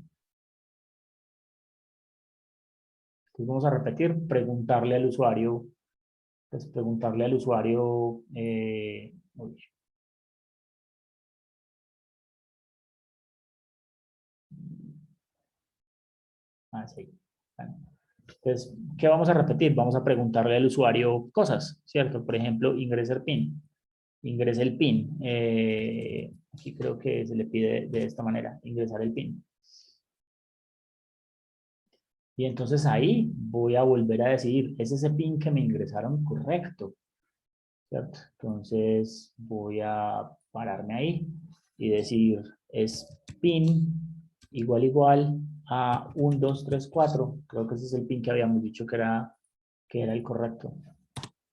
S1: Entonces, vamos a repetir, preguntarle al usuario. Pues preguntarle al usuario. Sí. Bueno. Entonces, ¿qué vamos a repetir? Vamos a preguntarle al usuario cosas, ¿cierto? Por ejemplo, ingrese el PIN. Ingrese el PIN. Aquí creo que se le pide de esta manera, ingresar el PIN. Y entonces ahí voy a volver a decir, ¿es ese PIN que me ingresaron correcto? ¿Cierto? Entonces voy a pararme ahí y decir, es PIN igual a 1, 2, 3, 4. Creo que ese es el PIN que habíamos dicho que era el correcto.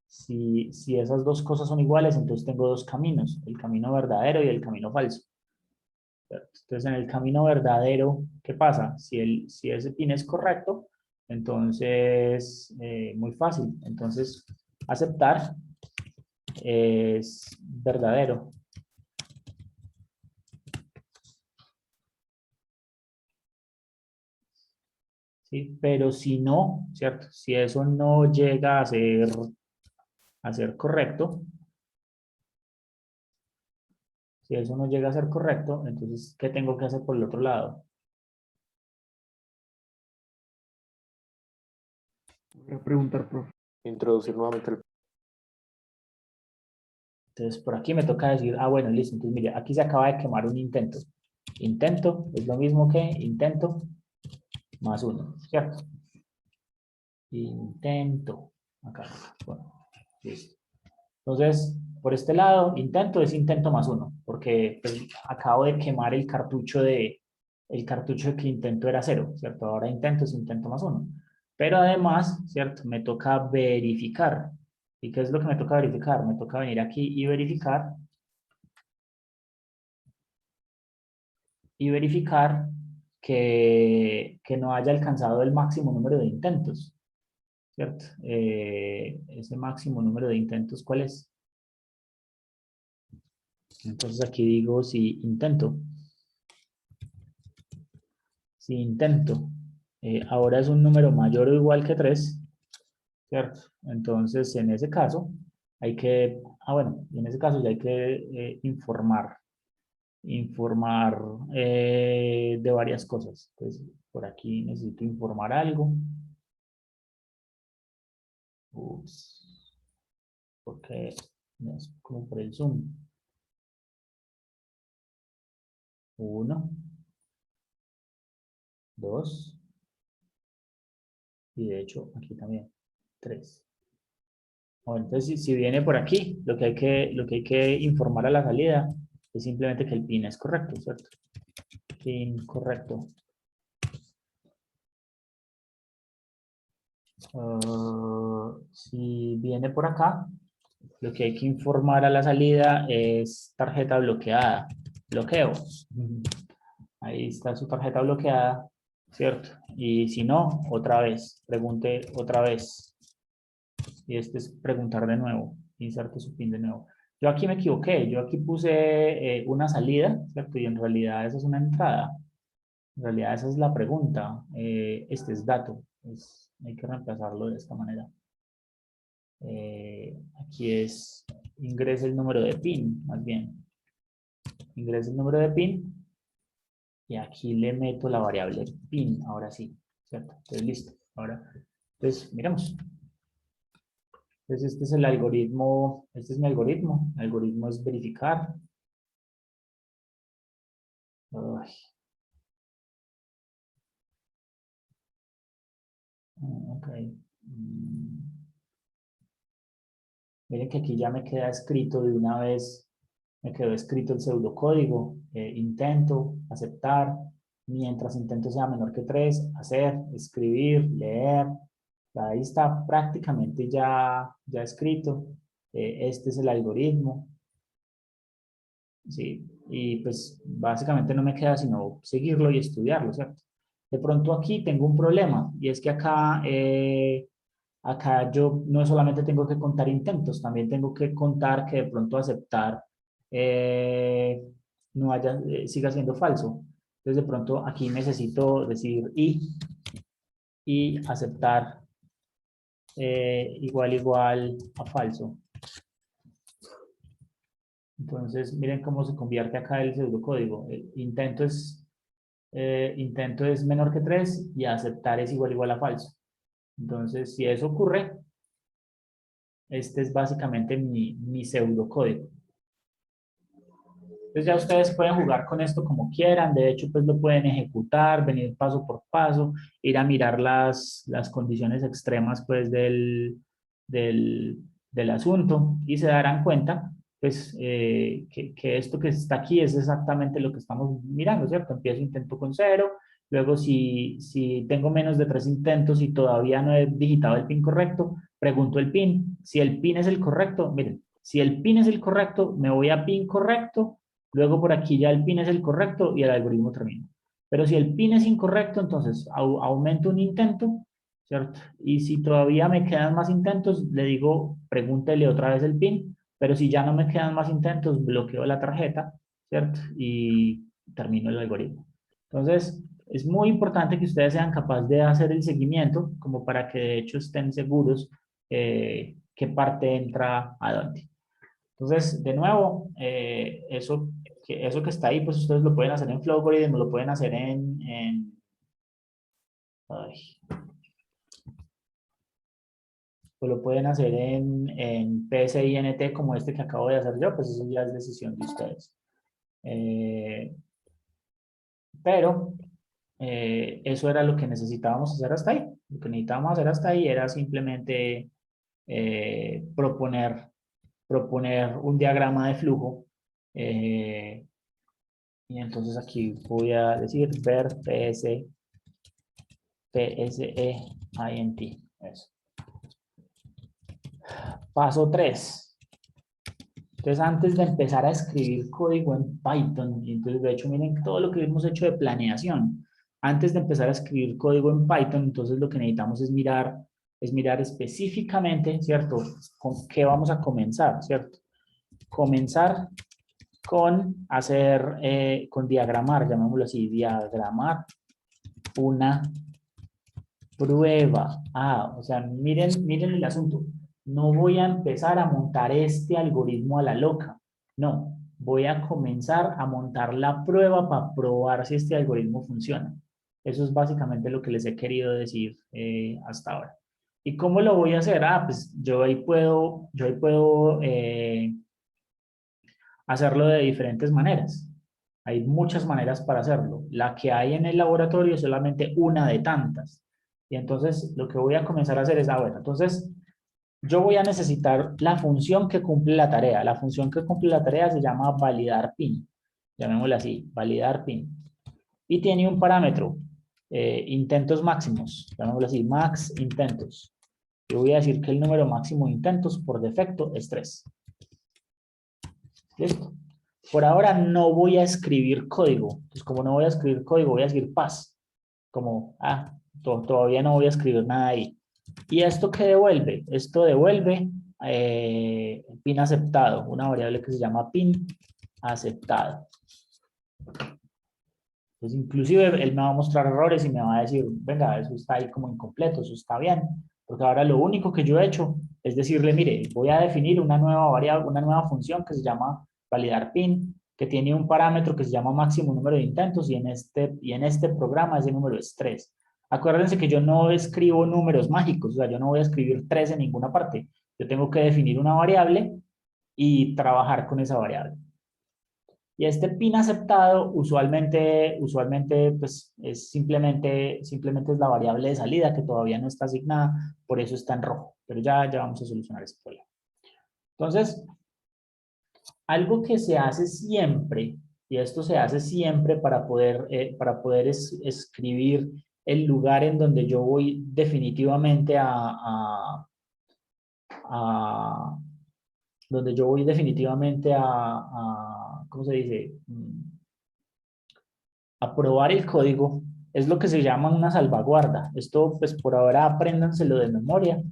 S1: Si esas dos cosas son iguales, entonces tengo dos caminos, el camino verdadero y el camino falso. Entonces, en el camino verdadero, ¿qué pasa? Si ese PIN es correcto, entonces, muy fácil. Entonces, aceptar es verdadero. ¿Sí? Pero si no, ¿cierto? Si eso no llega a ser correcto, si eso no llega a ser correcto, entonces, ¿qué tengo que hacer por el otro lado?
S5: Voy a preguntar, profe. Introducir nuevamente el...
S1: Entonces, por aquí me toca decir, bueno, listo. Entonces, mire, aquí se acaba de quemar un intento. Intento es lo mismo que intento más 1, ¿cierto? Intento. Acá. Bueno, listo. Entonces, por este lado, intento es intento más 1, porque pues, acabo de quemar el cartucho de que intento era 0, ¿cierto? Ahora intento es intento más 1. Pero además, ¿cierto? Me toca verificar. ¿Y qué es lo que me toca verificar? Me toca venir aquí y verificar que no haya alcanzado el máximo número de intentos, ¿cierto? Ese máximo número de intentos, ¿cuál es? Entonces aquí digo si intento. Si intento, ahora es un número mayor o igual que 3, ¿cierto? Entonces en ese caso hay que, en ese caso ya hay que informar de varias cosas. Entonces por aquí necesito informar algo. Ups. Porque no es como por el zoom. 1, 2. Y de hecho aquí también 3. Bueno, entonces si viene por aquí, lo que hay que informar a la salida es simplemente que el pin es correcto, ¿cierto? Pin correcto. Si viene por acá, lo que hay que informar a la salida es tarjeta bloqueada. Bloqueo. Ahí está su tarjeta bloqueada, ¿cierto? Y si no, otra vez. Pregunte otra vez. Y este es preguntar de nuevo. Inserte su pin de nuevo. Yo aquí me equivoqué. Yo aquí puse una salida, ¿cierto? Y en realidad esa es una entrada. En realidad esa es la pregunta. Este es dato. Hay que reemplazarlo de esta manera. Aquí es ingrese el número de PIN, más bien. Ingrese el número de PIN. Y aquí le meto la variable PIN. Ahora sí. ¿Cierto? Entonces listo. Ahora, entonces miremos. Entonces este es el algoritmo. Este es mi algoritmo. El algoritmo es verificar. Uy. Ok. Miren que aquí ya me queda escrito de una vez, me quedó escrito el pseudocódigo. Intento, aceptar, mientras intento sea menor que 3, hacer, escribir, leer. Ahí está prácticamente ya escrito. Este es el algoritmo. ¿Sí? Y pues básicamente no me queda sino seguirlo y estudiarlo, ¿cierto? De pronto aquí tengo un problema y es que acá yo no solamente tengo que contar intentos, también tengo que contar que de pronto aceptar no siga siendo falso. Entonces de pronto aquí necesito decir y aceptar igual a falso. Entonces miren cómo se convierte acá el pseudocódigo. Intento es menor que 3 y aceptar es igual a falso. Entonces si eso ocurre, este es básicamente mi pseudocódigo. Entonces ya ustedes pueden jugar con esto como quieran, de hecho pues lo pueden ejecutar, venir paso por paso, ir a mirar las condiciones extremas pues del asunto y se darán cuenta pues que esto que está aquí es exactamente lo que estamos mirando, ¿cierto? Empiezo intento con 0, luego si tengo menos de 3 intentos y todavía no he digitado el PIN correcto, pregunto el PIN, si el PIN es el correcto, miren, si el PIN es el correcto, me voy a PIN correcto. Luego por aquí ya el PIN es el correcto y el algoritmo termina. Pero si el PIN es incorrecto, entonces aumento un intento, ¿cierto? Y si todavía me quedan más intentos, le digo, pregúntele otra vez el PIN, pero si ya no me quedan más intentos, bloqueo la tarjeta, ¿cierto? Y termino el algoritmo. Entonces, es muy importante que ustedes sean capaces de hacer el seguimiento, como para que de hecho estén seguros qué parte entra a dónde. Entonces, de nuevo, eso que está ahí, pues ustedes lo pueden hacer en Flowgorithms, lo pueden hacer pues lo pueden hacer en PSINT como este que acabo de hacer yo, pues eso ya es decisión de ustedes. Pero eso era lo que necesitábamos hacer hasta ahí. Lo que necesitábamos hacer hasta ahí era simplemente proponer un diagrama de flujo. Y entonces aquí voy a decir ver PSEINT. Eso. Paso 3. Entonces, antes de empezar a escribir código en Python, y entonces de hecho miren todo lo que hemos hecho de planeación. Antes de empezar a escribir código en Python, entonces lo que necesitamos es mirar específicamente, ¿cierto? ¿Con qué vamos a comenzar, ¿cierto? Comenzar con con diagramar, llamémoslo así, diagramar una prueba. O sea, miren el asunto. No voy a empezar a montar este algoritmo a la loca. No, voy a comenzar a montar la prueba para probar si este algoritmo funciona. Eso es básicamente lo que les he querido decir hasta ahora. ¿Y cómo lo voy a hacer? Ah, pues yo ahí puedo hacerlo de diferentes maneras. Hay muchas maneras para hacerlo. La que hay en el laboratorio es solamente una de tantas. Y entonces lo que voy a comenzar a hacer es, bueno, entonces yo voy a necesitar la función que cumple la tarea. La función que cumple la tarea se llama validar pin. Llamémosla así, validar pin. Y tiene un parámetro, intentos máximos. Llamémoslo así, max intentos. Yo voy a decir que el número máximo de intentos por defecto es 3. ¿Listo? Por ahora no voy a escribir código. Entonces, como no voy a escribir código, voy a decir pass. Como, todavía no voy a escribir nada ahí. ¿Y esto qué devuelve? Esto devuelve pin aceptado, una variable que se llama pin aceptado. Entonces, inclusive él me va a mostrar errores y me va a decir, venga, eso está ahí como incompleto, eso está bien. Porque ahora lo único que yo he hecho es decirle, mire, voy a definir una nueva variable, una nueva función que se llama validar pin, que tiene un parámetro que se llama máximo número de intentos y en este programa ese número es 3. Acuérdense que yo no escribo números mágicos, o sea, yo no voy a escribir 3 en ninguna parte. Yo tengo que definir una variable y trabajar con esa variable. Y este pin aceptado usualmente pues simplemente es la variable de salida que todavía no está asignada, por eso está en rojo, pero ya vamos a solucionar ese problema. Entonces, algo que se hace siempre, y esto se hace siempre para poder escribir el lugar en donde yo voy definitivamente a donde yo voy definitivamente ¿cómo se dice? A probar el código, es lo que se llama una salvaguarda. Esto, pues por ahora apréndanselo de memoria.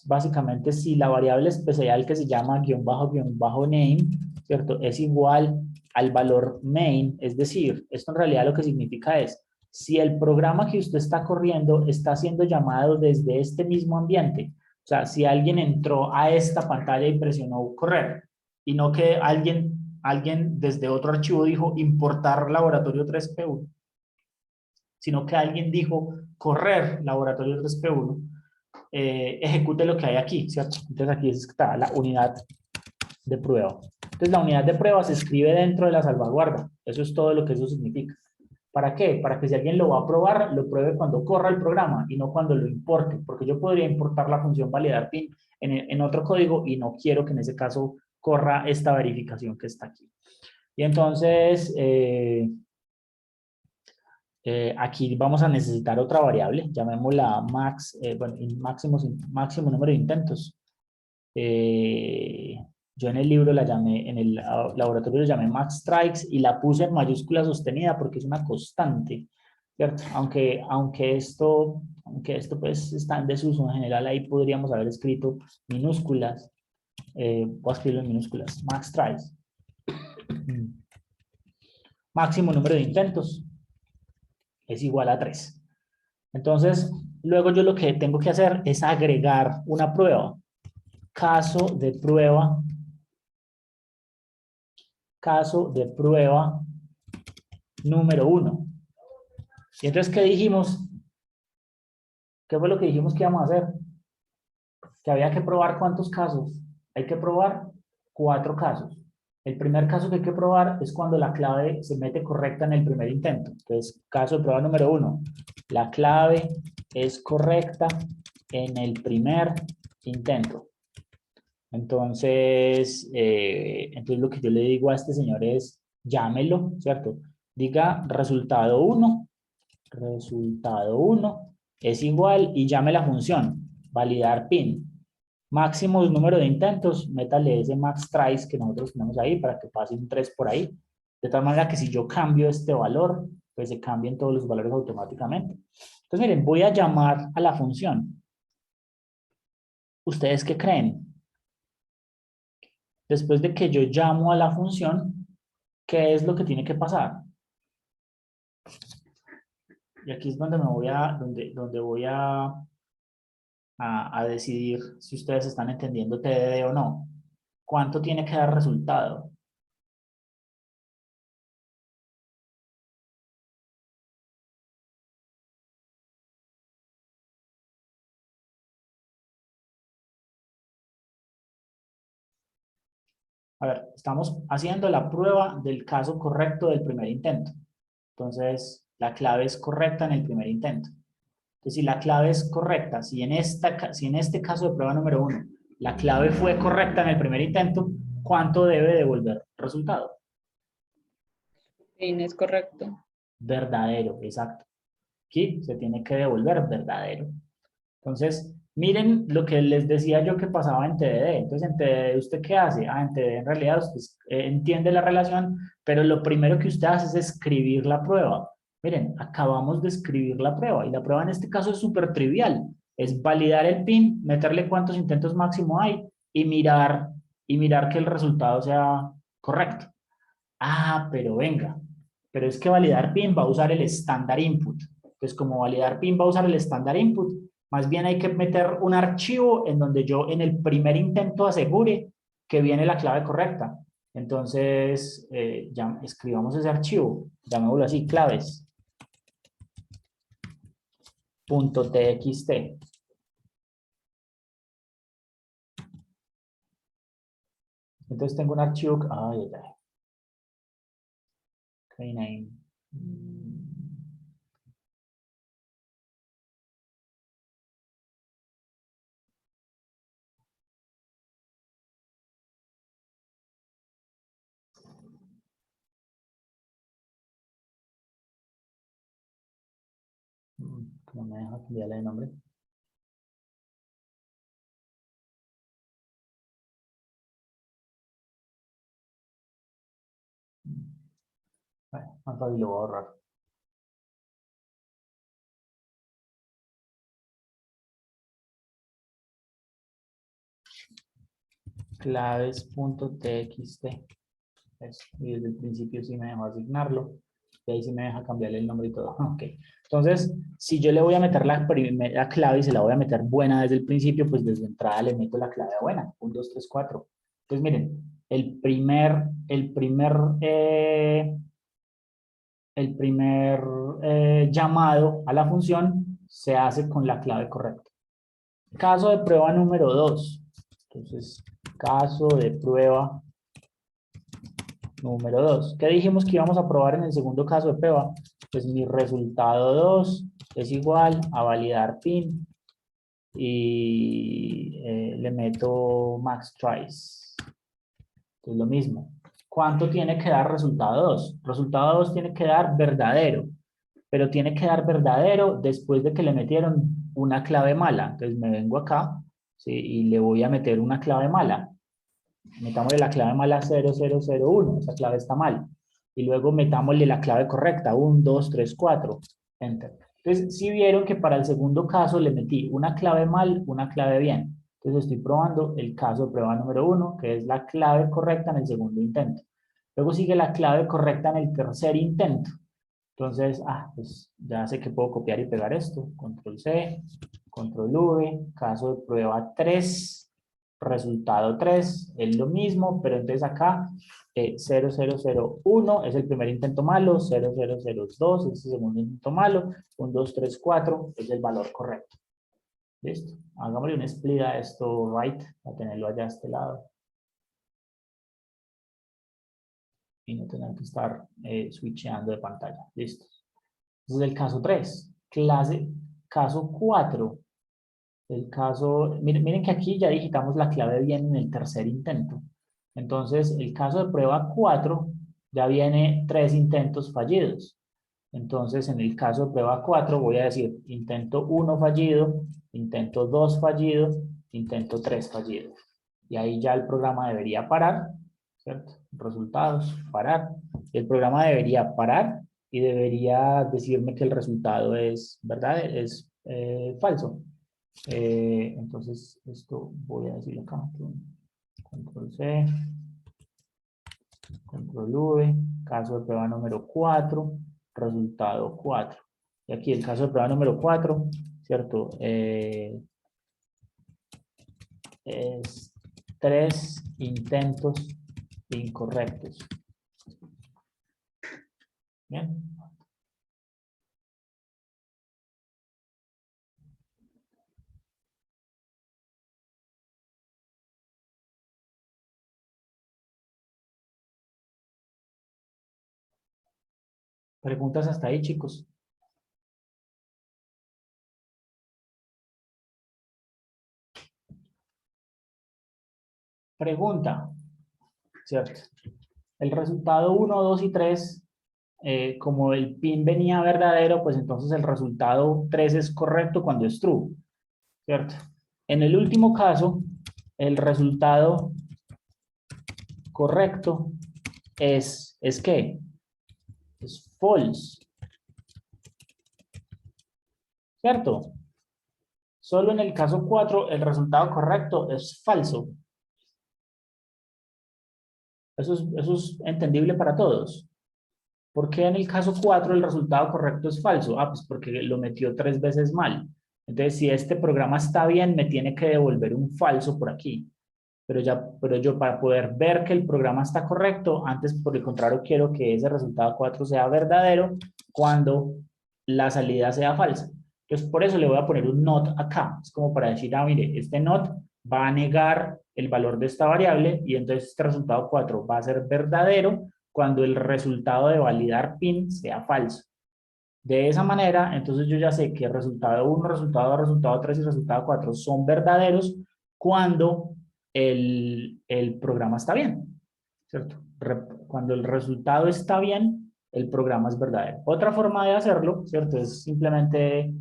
S1: Básicamente, si la variable especial que se llama _name, ¿cierto? Es igual al valor main, es decir, esto en realidad lo que significa es, si el programa que usted está corriendo está siendo llamado desde este mismo ambiente, o sea, si alguien entró a esta pantalla y presionó correr, y no que alguien desde otro archivo dijo importar laboratorio 3P1, sino que alguien dijo correr laboratorio 3P1, ejecute lo que hay aquí, ¿cierto? Entonces aquí está la unidad de prueba. Entonces la unidad de prueba se escribe dentro de la salvaguarda. Eso es todo lo que eso significa. ¿Para qué? Para que si alguien lo va a probar, lo pruebe cuando corra el programa y no cuando lo importe, porque yo podría importar la función validar pin en otro código y no quiero que en ese caso corra esta verificación que está aquí. Y entonces, aquí vamos a necesitar otra variable, llamémosla máximo número de intentos. Yo en el libro la llamé, en el laboratorio la llamé max strikes y la puse en mayúscula sostenida porque es una constante, ¿cierto? Aunque esto pues está en desuso en general, ahí podríamos haber escrito minúsculas, voy a escribirlo en minúsculas, max strikes. Máximo número de intentos es igual a 3. Entonces, luego yo lo que tengo que hacer es agregar una prueba. Caso de prueba número 1. Y entonces, ¿qué dijimos? ¿Qué fue lo que dijimos que íbamos a hacer? Que había que probar ¿cuántos casos? Hay que probar 4 casos. El primer caso que hay que probar es cuando la clave se mete correcta en el primer intento. Entonces, caso de prueba número 1. La clave es correcta en el primer intento. Entonces lo que yo le digo a este señor es, llámelo, ¿cierto? Diga resultado 1 es igual y llame la función, validar pin. Máximo número de intentos, métale ese max tries que nosotros tenemos ahí para que pase un 3 por ahí. De tal manera que si yo cambio este valor, pues se cambien todos los valores automáticamente. Entonces miren, voy a llamar a la función. ¿Ustedes qué creen? Después de que yo llamo a la función, ¿qué es lo que tiene que pasar? Y aquí es donde voy a decidir si ustedes están entendiendo TDD o no. ¿Cuánto tiene que dar resultado? A ver, estamos haciendo la prueba del caso correcto del primer intento. Entonces, la clave es correcta en el primer intento. Entonces, si la clave es correcta, si en este caso de prueba número 1, la clave fue correcta en el primer intento, ¿cuánto debe devolver resultado?
S2: Es correcto.
S1: Verdadero, exacto. Aquí se tiene que devolver verdadero. Entonces, miren lo que les decía yo que pasaba en TDD. Entonces, en TDD, ¿usted qué hace? En TDD en realidad usted entiende la relación, pero lo primero que usted hace es escribir la prueba. Miren, acabamos de escribir la prueba y la prueba en este caso es súper trivial. Es validar el PIN, meterle cuántos intentos máximo hay y mirar que el resultado sea correcto. Pero venga, pero es que validar PIN va a usar el estándar input. Entonces, como validar PIN va a usar el estándar input, más bien hay que meter un archivo en donde yo en el primer intento asegure que viene la clave correcta. Entonces, ya escribamos ese archivo, llamémoslo así, claves.txt. Entonces tengo un archivo, rename. No me deja cambiarle de nombre. Bueno, más fácil lo voy a ahorrar. Claves.txt. Y desde el principio sí me dejó asignarlo. Y ahí sí me deja cambiarle el nombre y todo. Ok. Entonces, si yo le voy a meter la primera clave y se la voy a meter buena desde el principio, pues desde entrada le meto la clave buena. 1, 2, 3, 4. Entonces, miren, el primer llamado a la función se hace con la clave correcta. Caso de prueba número 2. Entonces, caso de prueba número 2. ¿Qué dijimos que íbamos a probar en el segundo caso de prueba? Pues mi resultado 2 es igual a validar PIN y le meto max tries. Es lo mismo. ¿Cuánto tiene que dar resultado 2? Resultado 2 tiene que dar verdadero, pero tiene que dar verdadero después de que le metieron una clave mala. Entonces me vengo acá, ¿sí? Y le voy a meter una clave mala. Metámosle la clave mala 0001, esa clave está mal. Y luego metámosle la clave correcta, 1, 2, 3, 4, enter. Entonces, si vieron que para el segundo caso le metí una clave mal, una clave bien. Entonces estoy probando el caso de prueba número 1, que es la clave correcta en el segundo intento. Luego sigue la clave correcta en el tercer intento. Entonces, pues ya sé que puedo copiar y pegar esto. Control C, Control V, caso de prueba 3, resultado 3, es lo mismo, pero entonces acá 0001 es el primer intento malo, 0002 es el segundo intento malo, 1, 2, 3, 4 es el valor correcto. Listo. Hagámosle un split a esto right, para tenerlo allá a este lado. Y no tener que estar switcheando de pantalla. Listo. Entonces el caso 3. Caso 4. Miren que aquí ya digitamos la clave bien en el tercer intento. Entonces, el caso de prueba 4 ya viene 3 intentos fallidos. Entonces, en el caso de prueba 4 voy a decir intento 1 fallido, intento 2 fallido, intento 3 fallido. Y ahí ya el programa debería parar, ¿cierto? Resultados, parar. El programa debería parar y debería decirme que el resultado es, ¿verdad? Es falso. Entonces, esto voy a decirlo acá. Control C, Control V, caso de prueba número 4, resultado 4. Y aquí el caso de prueba número 4, ¿cierto? Es 3 intentos incorrectos. Bien. ¿Preguntas hasta ahí, chicos? Pregunta, ¿cierto? El resultado 1, 2 y 3, como el pin venía verdadero, pues entonces el resultado 3 es correcto cuando es true, ¿cierto? En el último caso, el resultado correcto ¿es qué? Es false, ¿cierto? Solo en el caso 4 el resultado correcto es falso. Eso es entendible para todos. ¿Por qué en el caso 4 el resultado correcto es falso? Ah, pues porque lo metió 3 veces mal. Entonces, si este programa está bien, me tiene que devolver un falso por aquí. Pero yo para poder ver que el programa está correcto, antes por el contrario quiero que ese resultado 4 sea verdadero cuando la salida sea falsa. Entonces, por eso le voy a poner un not acá. Es como para decir, ah, mire, este not va a negar el valor de esta variable y entonces este resultado 4 va a ser verdadero cuando el resultado de validar pin sea falso. De esa manera, entonces yo ya sé que el resultado 1, resultado 2, resultado 3 y resultado 4 son verdaderos cuando el programa está bien, ¿cierto? Cuando el resultado está bien, el programa es verdadero. Otra forma de hacerlo, ¿cierto? Es simplemente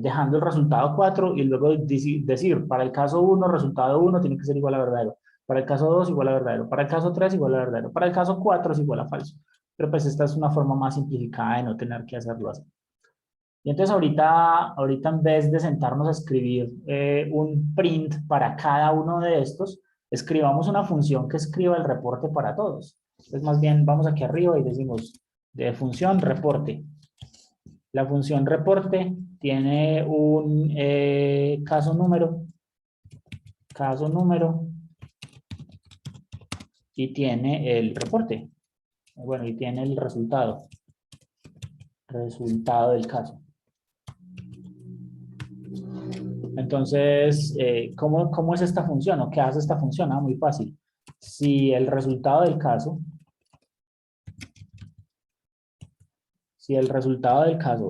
S1: dejando el resultado 4 y luego decir, para el caso 1, resultado 1 tiene que ser igual a verdadero. Para el caso 2, igual a verdadero. Para el caso 3, igual a verdadero. Para el caso 4 es igual a falso. Pero pues esta es una forma más simplificada de no tener que hacerlo así. Y entonces ahorita en vez de sentarnos a escribir un print para cada uno de estos, escribamos una función que escriba el reporte para todos. Entonces más bien vamos aquí arriba y decimos de función reporte. La función reporte tiene un caso número, y tiene el reporte. Bueno, y tiene el resultado del caso. Entonces, ¿cómo es esta función o qué hace esta función? Ah, muy fácil. Si el resultado del caso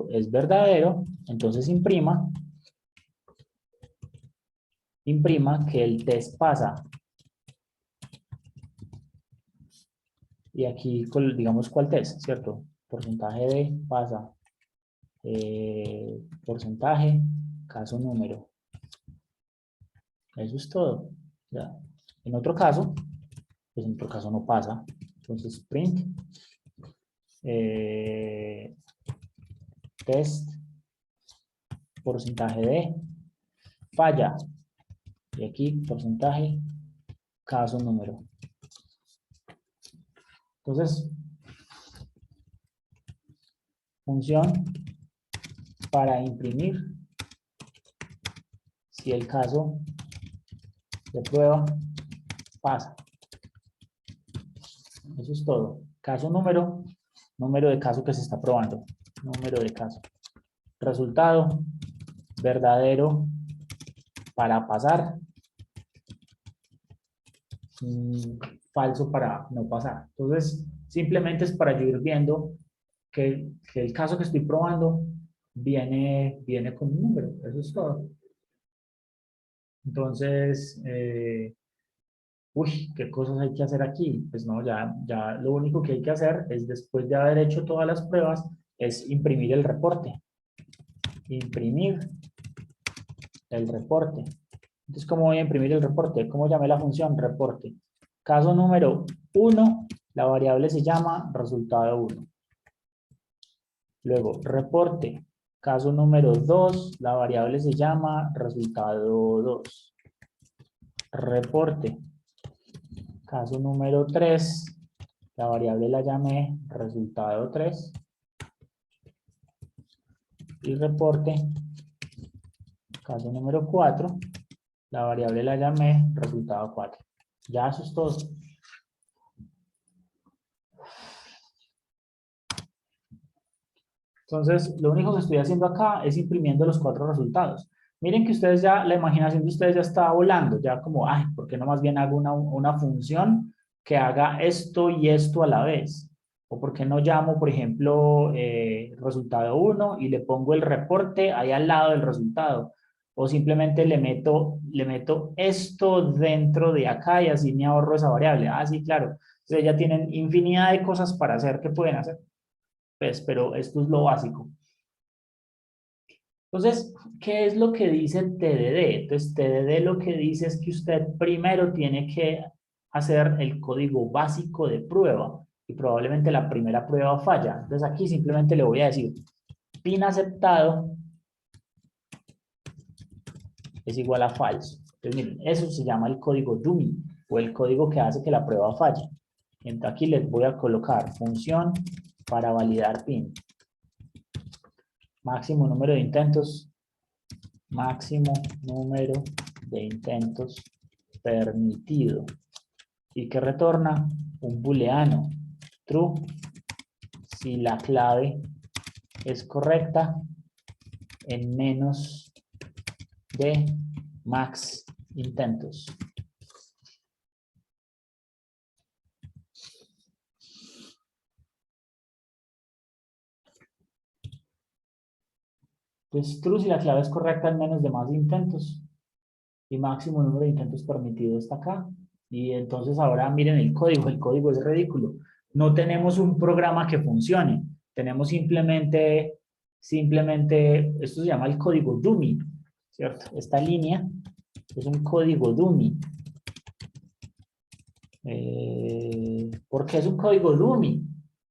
S1: es verdadero, entonces imprima que el test pasa. Y aquí, digamos, ¿cuál test? ¿Cierto? Porcentaje de pasa. Porcentaje, caso número. Eso es todo. Ya. En otro caso, pues en otro caso no pasa. Entonces, print. Test. Porcentaje de falla. Y aquí, porcentaje, caso número. Entonces, función para imprimir si el caso de prueba pasa. Eso es todo. Caso número, número de caso que se está probando. Número de caso. Resultado, verdadero para pasar. Falso para no pasar. Entonces, simplemente es para yo ir viendo que el caso que estoy probando viene con un número. Eso es todo. Entonces, uy, ¿qué cosas hay que hacer aquí? Pues no, ya lo único que hay que hacer es, después de haber hecho todas las pruebas, es imprimir el reporte. Imprimir el reporte. Entonces, ¿cómo voy a imprimir el reporte? ¿Cómo llamé la función? Reporte. Caso número 1, la variable se llama resultado 1. Luego, reporte. Caso número 2, la variable se llama resultado 2. Reporte. Caso número 3, la variable la llamé resultado 3. Y reporte. Caso número 4, la variable la llamé resultado 4. Ya eso es todo. Entonces, lo único que estoy haciendo acá es imprimiendo los 4 resultados. Miren que ustedes ya, la imaginación de ustedes ya está volando, ya como, ay, ¿por qué no más bien hago una función que haga esto y esto a la vez? ¿O por qué no llamo, por ejemplo, resultado 1 y le pongo el reporte ahí al lado del resultado? O simplemente le meto esto dentro de acá y así me ahorro esa variable. Ah, sí, claro. Entonces ya tienen infinidad de cosas para hacer que pueden hacer. Pues, pero esto es lo básico. Entonces, ¿qué es lo que dice TDD? Entonces, TDD lo que dice es que usted primero tiene que hacer el código básico de prueba y probablemente la primera prueba falla. Entonces, aquí simplemente le voy a decir pin aceptado es igual a falso. Entonces, miren, eso se llama el código dummy o el código que hace que la prueba falle. Entonces, aquí les voy a colocar función para validar pin. Máximo número de intentos. Máximo número de intentos permitido. ¿Y que retorna? Un booleano. True. Si la clave es correcta en menos de max intentos. Entonces, true si la clave es correcta en menos de más intentos. Y máximo número de intentos permitido está acá. Y entonces ahora miren el código es ridículo. No tenemos un programa que funcione. Tenemos simplemente, esto se llama el código dummy, ¿cierto? Esta línea es un código dummy. ¿Por qué es un código dummy?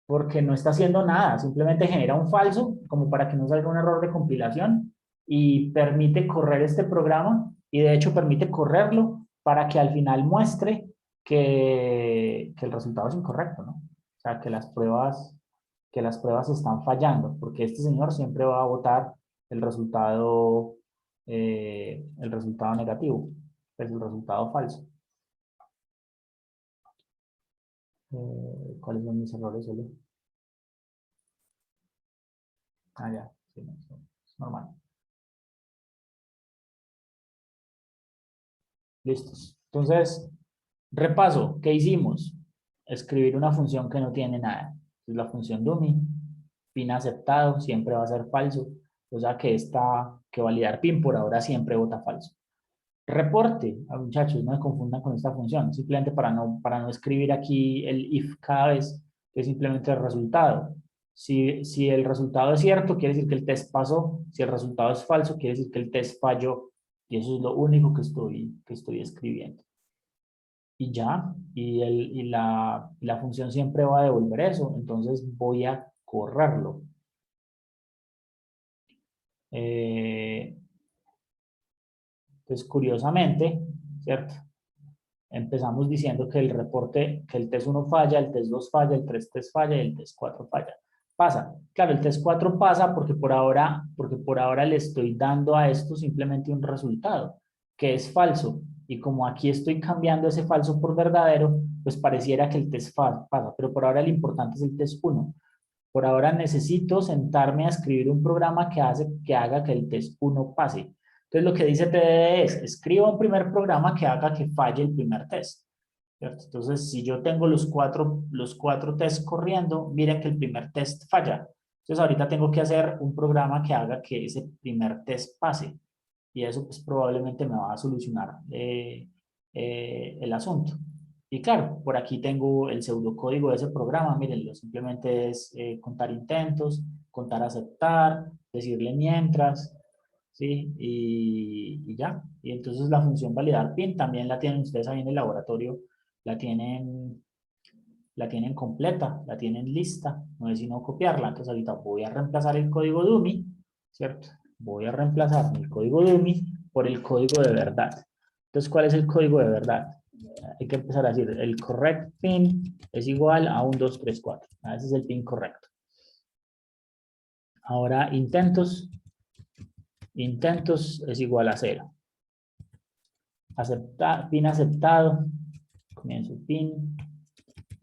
S1: Porque no está haciendo nada, simplemente genera un falso, como para que no salga un error de compilación, y permite correr este programa, y de hecho permite correrlo para que al final muestre que el resultado es incorrecto, ¿no? O sea, que las pruebas están fallando, porque este señor siempre va a votar el resultado negativo, es el resultado falso. ¿Cuáles son mis errores, solo? Ah, ya, sí, no, es normal. Listos. Entonces, repaso, ¿qué hicimos? Escribir una función que no tiene nada. Es la función dummy. Pin aceptado siempre va a ser falso. O sea que validar pin por ahora siempre vota falso. Reporte, muchachos, no me confundan con esta función. Simplemente para no escribir aquí el if cada vez, que es simplemente el resultado. Si el resultado es cierto, quiere decir que el test pasó. Si el resultado es falso, quiere decir que el test falló. Y eso es lo único que estoy escribiendo. Y ya, y la función siempre va a devolver eso. Entonces voy a correrlo. Entonces, curiosamente, ¿cierto? Empezamos diciendo que el reporte, que el test 1 falla, el test 2 falla, el 3 falla y el test 4 falla. Pasa. Claro, el test 4 pasa porque por ahora le estoy dando a esto simplemente un resultado, que es falso. Y como aquí estoy cambiando ese falso por verdadero, pues pareciera que el test pasa. Pero por ahora lo importante es el test 1. Por ahora necesito sentarme a escribir un programa que haga que el test 1 pase. Entonces lo que dice TDD es, escriba un primer programa que haga que falle el primer test. ¿Cierto? Entonces, si yo tengo los cuatro tests corriendo, miren que el primer test falla. Entonces, ahorita tengo que hacer un programa que haga que ese primer test pase. Y eso pues probablemente me va a solucionar el asunto. Y claro, por aquí tengo el pseudocódigo de ese programa. Mírenlo, simplemente es contar intentos, contar aceptar, decirle mientras, ¿sí? Y ya. Y entonces la función validar pin también la tienen ustedes ahí en el laboratorio. La tienen completa, la tienen lista. No es sino copiarla. Entonces ahorita voy a reemplazar el código dummy, ¿cierto? Voy a reemplazar el código dummy por el código de verdad. Entonces, ¿cuál es el código de verdad? Hay que empezar a decir, el correct pin es igual a 1, 2, 3, 4. Ese es el pin correcto. Ahora, intentos es igual a 0. Pin aceptado, comienzo pin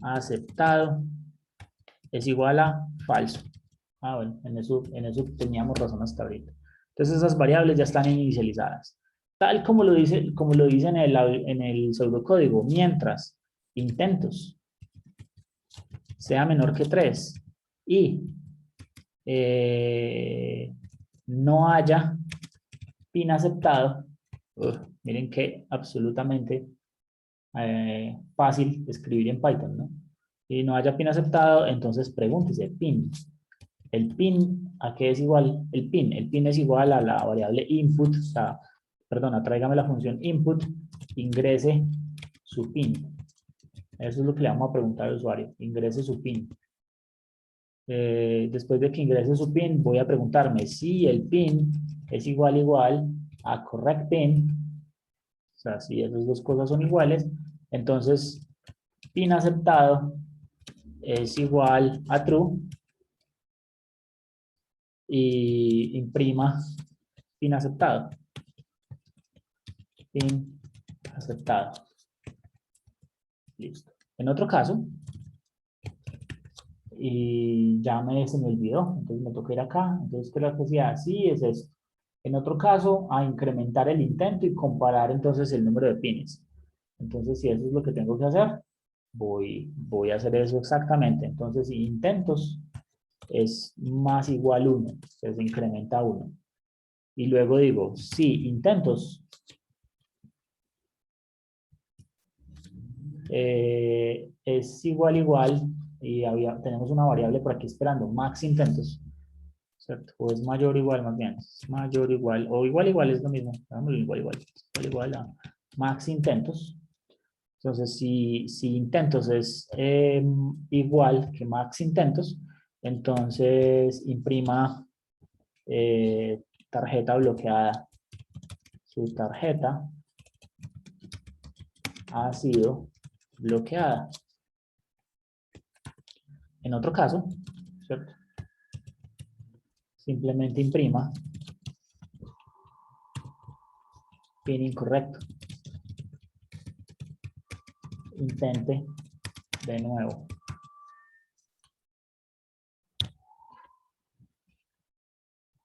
S1: aceptado es igual a falso. Ah, bueno, en eso teníamos razón hasta ahorita. Entonces esas variables ya están inicializadas. Tal como lo dice en el pseudocódigo, mientras intentos sea menor que 3 y no haya pin aceptado, miren que absolutamente fácil escribir en Python, ¿no? Y no haya pin aceptado, entonces pregúntese, pin. ¿El pin a qué es igual? El pin es igual a la variable input, o sea, perdona, tráigame la función input, ingrese su pin. Eso es lo que le vamos a preguntar al usuario, ingrese su pin. Después de que ingrese su pin, voy a preguntarme si el pin es igual a correct pin, o sea, si esas dos cosas son iguales, entonces pin aceptado es igual a true y imprima pin aceptado. Pin aceptado. Listo. En otro caso, y ya se me olvidó, entonces me toca ir acá, entonces ¿qué es lo que decía? Sí, es esto. En otro caso, a incrementar el intento y comparar entonces el número de pines. Entonces, si eso es lo que tengo que hacer, voy a hacer eso exactamente. Entonces, si intentos es más igual 1, se incrementa 1. Y luego digo, si intentos es igual, y tenemos una variable por aquí esperando, max intentos, ¿cierto? O es mayor o igual, más bien, es mayor o igual, o igual es lo mismo, igual a max intentos. Entonces, si intentos es igual que max intentos, entonces imprima tarjeta bloqueada. Su tarjeta ha sido bloqueada. En otro caso, ¿cierto? Simplemente imprima pin incorrecto. Intente de nuevo.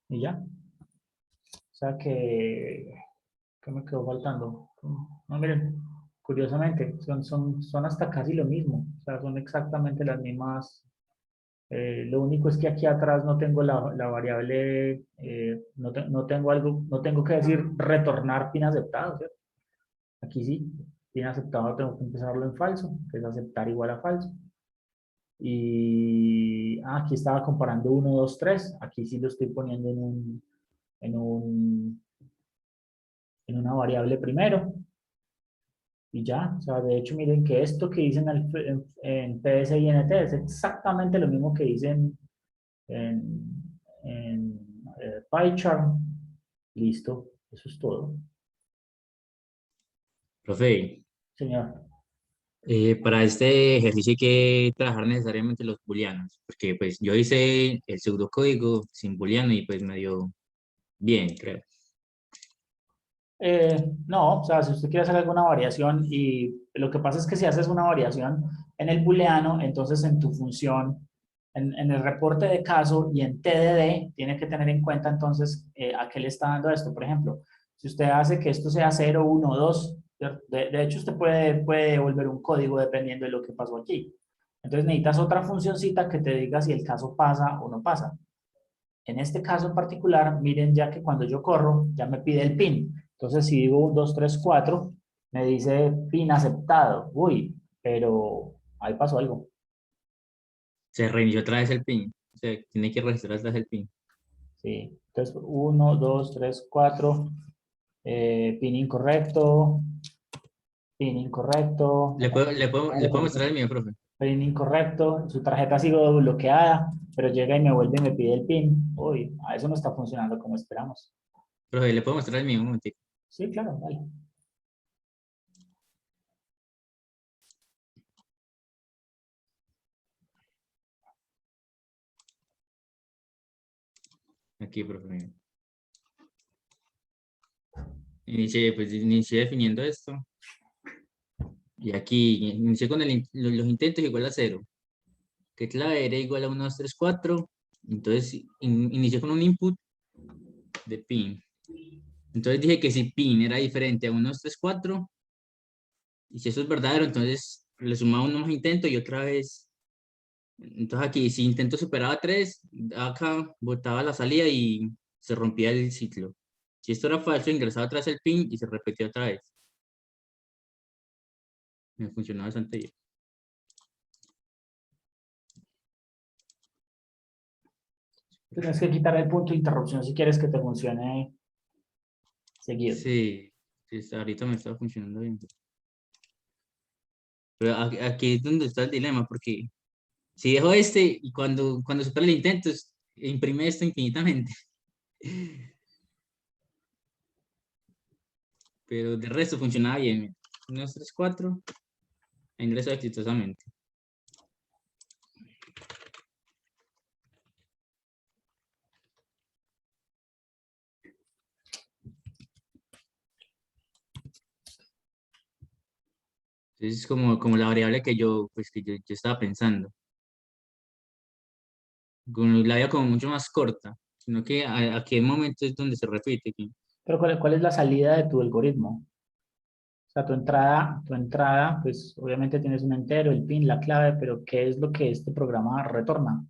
S1: Y ya. O sea que ¿qué me quedó faltando? No, miren, curiosamente, son hasta casi lo mismo. O sea, son exactamente las mismas. Lo único es que aquí atrás no tengo la variable, no tengo que decir retornar pin aceptado, ¿cierto? Aquí sí, pin aceptado tengo que empezarlo en falso, que es aceptar igual a falso. Y aquí estaba comparando 1, 2, 3. Aquí sí lo estoy poniendo en una variable primero. Y ya, o sea, de hecho, miren que esto que dicen en PS y NT es exactamente lo mismo que dicen en PyCharm. Listo, eso es todo.
S6: Profe,
S1: Señor.
S6: para este ejercicio hay que trabajar necesariamente los booleanos, porque pues yo hice el pseudocódigo sin booleano y pues me dio bien, creo.
S1: No, o sea, si usted quiere hacer alguna variación y lo que pasa es que si haces una variación en el booleano, entonces en tu función, en el reporte de caso y en TDD, tiene que tener en cuenta entonces a qué le está dando esto. Por ejemplo, si usted hace que esto sea 0, 1, 2, de hecho usted puede devolver un código dependiendo de lo que pasó aquí. Entonces necesitas otra funcioncita que te diga si el caso pasa o no pasa. En este caso en particular, miren ya que cuando yo corro, ya me pide el PIN. Entonces, si digo 1, 2, 3, 4, me dice PIN aceptado. Uy, pero ahí pasó algo.
S6: Se reinició otra vez el PIN, o sea, tiene que registrar otra vez el PIN.
S1: Sí. Entonces, 1, 2, 3, 4, PIN incorrecto, PIN incorrecto,
S6: ¿Le puedo mostrar el mío, profe?
S1: PIN incorrecto, su tarjeta ha sido bloqueada, pero llega y me vuelve y me pide el PIN. Uy, a eso no está funcionando como esperamos.
S6: Profe, ¿le puedo mostrar el mío un momentico?
S1: Sí, claro, vale.
S6: Aquí, profe. Inicié definiendo esto. Y aquí inicié con los intentos igual a 0. Que clave era igual a 1, 2, 3, 4. Entonces inicié con un input de pin. Entonces dije que si pin era diferente a 1, 2, 3, 4, y si eso es verdadero, entonces le sumaba uno más intento y otra vez. Entonces aquí, si intento superaba 3, acá botaba la salida y se rompía el ciclo. Si esto era falso, ingresaba atrás el pin y se repetía otra vez. Me funcionó bastante bien.
S1: Tienes que quitar el punto de interrupción si quieres que te funcione seguido.
S6: Sí, ahorita me está funcionando bien. Pero aquí es donde está el dilema, porque si dejo este y cuando supera el intento, imprime esto infinitamente. Pero de resto funcionaba bien. 1, 2, 3, 4. Ingreso exitosamente. Entonces es como la variable que yo estaba pensando. La veo como mucho más corta, sino que a qué momento es donde se repite. Aquí.
S1: Pero ¿cuál es la salida de tu algoritmo? O sea, tu entrada, pues obviamente tienes un entero, el pin, la clave, pero ¿qué es lo que este programa retorna?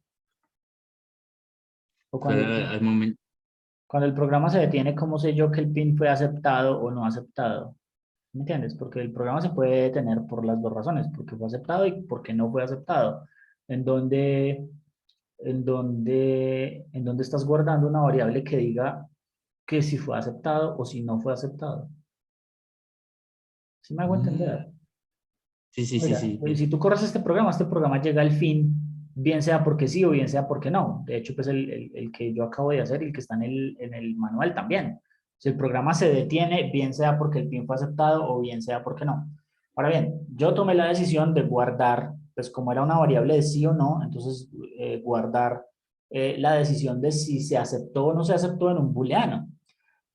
S1: O
S6: O sea, al momento,
S1: cuando el programa se detiene, ¿cómo sé yo que el pin fue aceptado o no aceptado? ¿Me entiendes? Porque el programa se puede detener por las dos razones, porque fue aceptado y porque no fue aceptado. En donde, en donde estás guardando una variable que diga que si fue aceptado o si no fue aceptado. ¿Sí me hago entender?
S6: sí, sí, sí,
S1: Mira,
S6: sí.
S1: si tú corres este programa llega al fin, bien sea porque sí o bien sea porque no. De hecho, pues el que yo acabo de hacer y el que está en el manual también. Si el programa se detiene, bien sea porque el pin fue aceptado o bien sea porque no. Ahora bien, yo tomé la decisión de guardar, pues como era una variable de sí o no, entonces guardar la decisión de si se aceptó o no se aceptó en un booleano.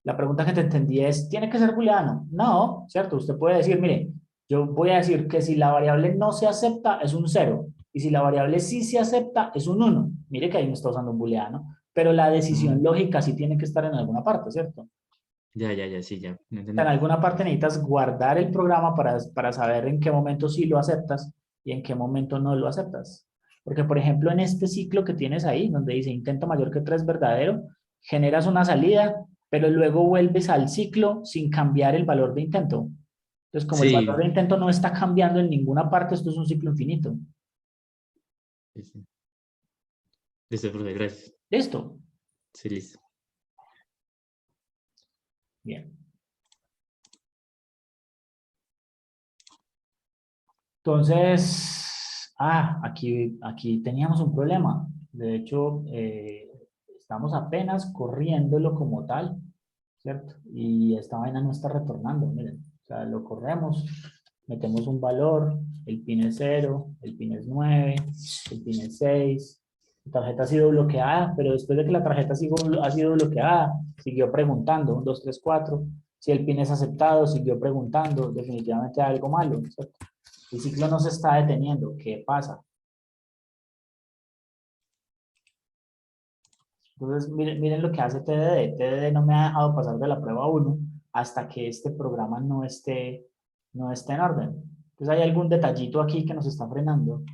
S1: La pregunta que te entendí es, ¿tiene que ser booleano? No, ¿cierto? Usted puede decir, mire, yo voy a decir que si la variable no se acepta es un 0 y si la variable sí se acepta es un 1. Mire que ahí me está usando un booleano, pero la decisión lógica sí tiene que estar en alguna parte, ¿cierto?
S6: Ya, sí, ya. No
S1: En
S6: entendí.
S1: alguna parte necesitas guardar el programa para saber en qué momento sí lo aceptas y en qué momento no lo aceptas. Porque, por ejemplo, en este ciclo que tienes ahí, donde dice intento mayor que 3 verdadero, generas una salida, pero luego vuelves al ciclo sin cambiar el valor de intento. Entonces, como el valor
S6: Sí,
S1: de intento no está cambiando en ninguna parte, esto es un ciclo infinito.
S6: sí, sí. Listo, profe, gracias.
S1: ¿Listo?
S6: Sí, listo.
S1: Bien. Entonces, aquí teníamos un problema. De hecho, estamos apenas corriéndolo como tal, ¿cierto? Y esta vaina no está retornando, miren. O sea, lo corremos, metemos un valor, el pin es 0, el pin es 9, el pin es 6. La tarjeta ha sido bloqueada, pero después de que la tarjeta ha sido bloqueada, siguió preguntando, 1, 2, 3, 4. Si el pin es aceptado, siguió preguntando, definitivamente hay algo malo, ¿cierto? El ciclo no se está deteniendo. ¿Qué pasa? Entonces, miren lo que hace TDD. TDD no me ha dejado pasar de la prueba 1 hasta que este programa no esté en orden. Entonces, hay algún detallito aquí que nos está frenando.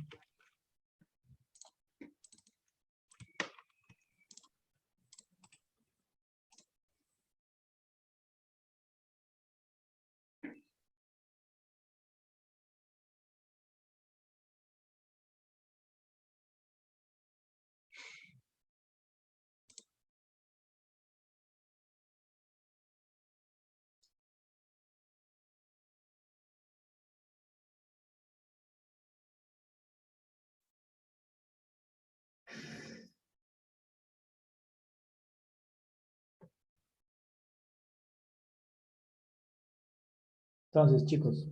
S1: Entonces, chicos,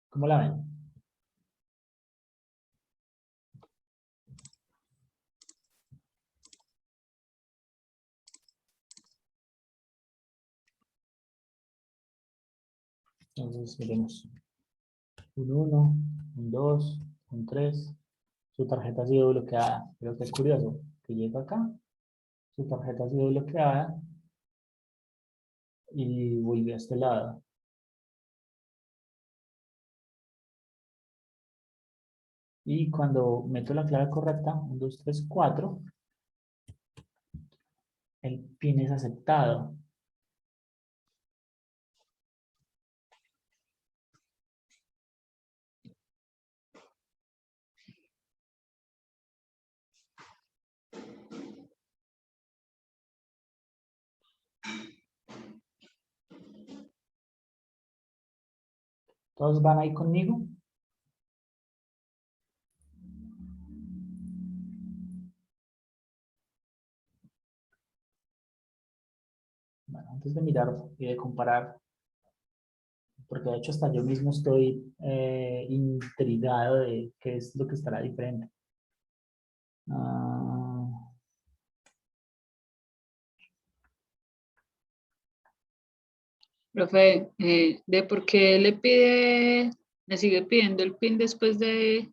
S1: ¿cómo la ven? Entonces, miremos. Un 1, un 2, un 3. Su tarjeta ha sido bloqueada. Pero que es curioso, que llega acá, su tarjeta ha sido bloqueada y vuelve a este lado. Y cuando meto la clave correcta, 1, 2, 3, 4, el PIN es aceptado. ¿Todos van ahí conmigo? Bueno, antes de mirar y de comparar, porque de hecho hasta yo mismo estoy intrigado de qué es lo que estará diferente.
S2: Profe, ¿de por qué me sigue pidiendo el PIN después de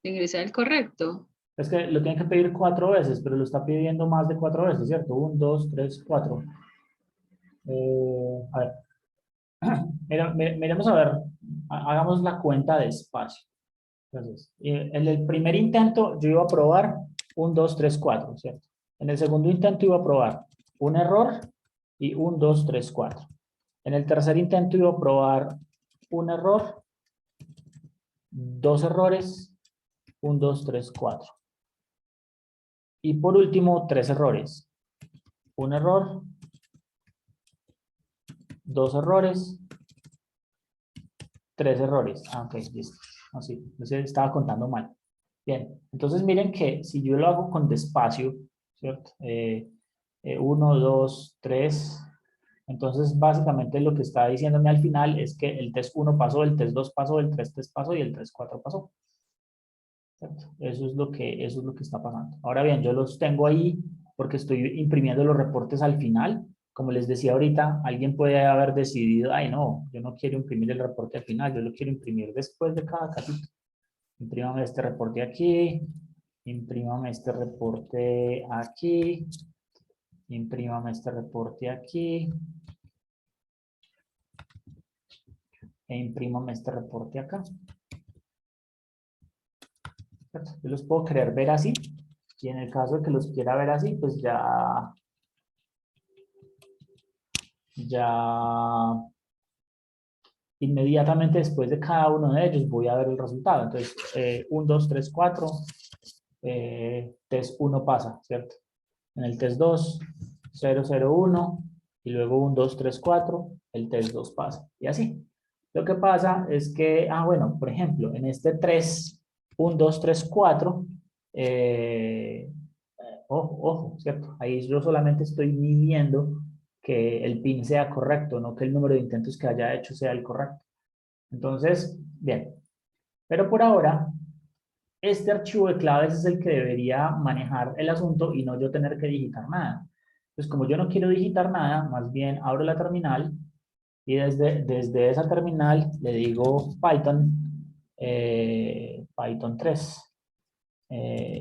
S2: ingresar el correcto?
S1: Es que lo tiene que pedir 4 veces, pero lo está pidiendo más de 4 veces, ¿cierto? 1, 2, 3, 4. A ver. Miremos a ver, hagamos la cuenta despacio. Entonces, en el primer intento yo iba a probar 1, 2, 3, 4, ¿cierto? En el segundo intento iba a probar un error y 1, 2, 3, 4. En el tercer intento iba a probar un error, 2 errores, 1, 2, 3, 4. Y por último, 3 errores. Un error, 2 errores, 3 errores. Ah, ok, listo. Así, estaba contando mal. Bien, entonces miren que si yo lo hago con despacio, ¿cierto? 1, 2, 3. Entonces, básicamente lo que está diciéndome al final es que el test 1 pasó, el test 2 pasó, el test pasó y el test 4 pasó. ¿Cierto? Eso es lo que está pasando. Ahora bien, yo los tengo ahí porque estoy imprimiendo los reportes al final. Como les decía ahorita, alguien puede haber decidido, ay no, yo no quiero imprimir el reporte al final, yo lo quiero imprimir después de cada casito. Imprímame este reporte aquí, imprímame este reporte aquí, imprímame este reporte aquí, e imprímame este reporte acá. Yo los puedo querer ver así, y en el caso de que los quiera ver así, pues ya inmediatamente después de cada uno de ellos voy a ver el resultado. Entonces, 1, 2, 3, 4, test 1 pasa, ¿cierto? En el test 2, 0, 0, 1, y luego 1, 2, 3, 4, el test 2 pasa, y así. Lo que pasa es que, bueno, por ejemplo, en este 3, 1, 2, 3, 4, ojo, ¿cierto? Ahí yo solamente estoy midiendo que el PIN sea correcto, no que el número de intentos que haya hecho sea el correcto. Entonces, bien. Pero por ahora, este archivo de claves es el que debería manejar el asunto y no yo tener que digitar nada. Entonces, como yo no quiero digitar nada, más bien abro la terminal y desde esa terminal le digo Python, Python 3,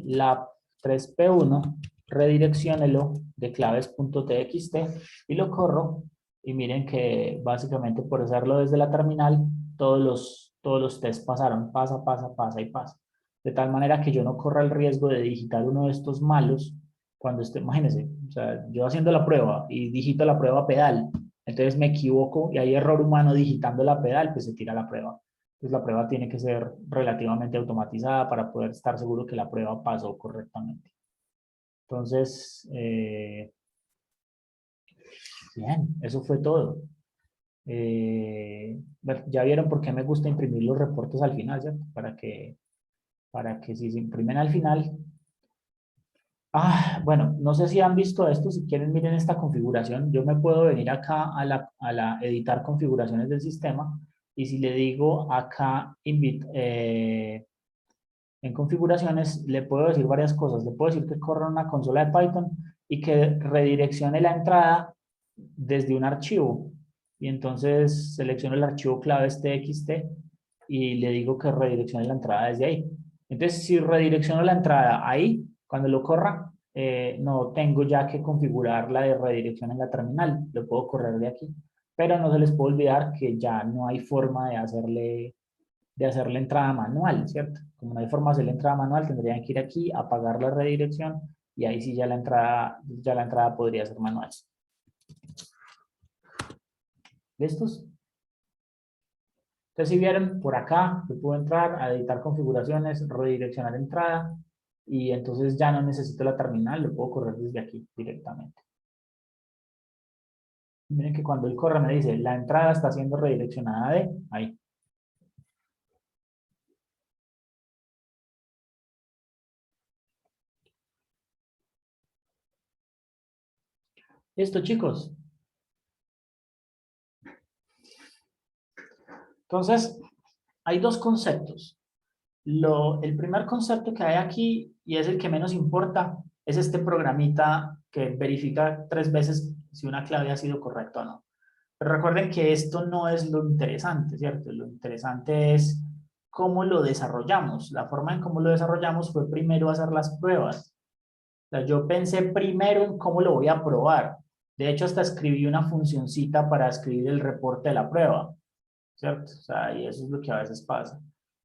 S1: lab 3p1, redirecciónelo de claves.txt y lo corro. Y miren que básicamente por hacerlo desde la terminal, todos los tests pasaron, pasa y pasa. De tal manera que yo no corra el riesgo de digitar uno de estos malos cuando esté, imagínense, o sea, yo haciendo la prueba y digito la prueba pedal, entonces me equivoco y hay error humano digitando la pedal, pues se tira la prueba. Entonces la prueba tiene que ser relativamente automatizada para poder estar seguro que la prueba pasó correctamente. Entonces, bien, eso fue todo. Bueno, ya vieron por qué me gusta imprimir los reportes al final, ¿cierto? Para que si se imprimen al final... bueno, no sé si han visto esto, si quieren miren esta configuración, yo me puedo venir acá a la editar configuraciones del sistema y si le digo acá en configuraciones le puedo decir varias cosas, le puedo decir que corra una consola de Python y que redireccione la entrada desde un archivo y entonces selecciono el archivo claves txt y le digo que redireccione la entrada desde ahí. Entonces si redirecciono la entrada ahí, cuando lo corra, no tengo ya que configurar la de redirección en la terminal, lo puedo correr de aquí. Pero no se les puede olvidar que ya no hay forma de de hacer la entrada manual, ¿cierto? Como no hay forma de hacer la entrada manual, tendrían que ir aquí, apagar la redirección y ahí sí ya la entrada podría ser manual. ¿Listos? Entonces, si vieron por acá, yo puedo entrar a editar configuraciones, redireccionar entrada y entonces ya no necesito la terminal, lo puedo correr desde aquí directamente. Miren que cuando él corre me dice, la entrada está siendo redireccionada de ahí. Listo, chicos. Entonces, hay dos conceptos. El primer concepto que hay aquí, y es el que menos importa, es este programita que verifica 3 veces si una clave ha sido correcta o no. Pero recuerden que esto no es lo interesante, ¿cierto? Lo interesante es cómo lo desarrollamos. La forma en cómo lo desarrollamos fue primero hacer las pruebas. O sea, yo pensé primero en cómo lo voy a probar. De hecho, hasta escribí una funcioncita para escribir el reporte de la prueba, ¿cierto? O sea, y eso es lo que a veces pasa.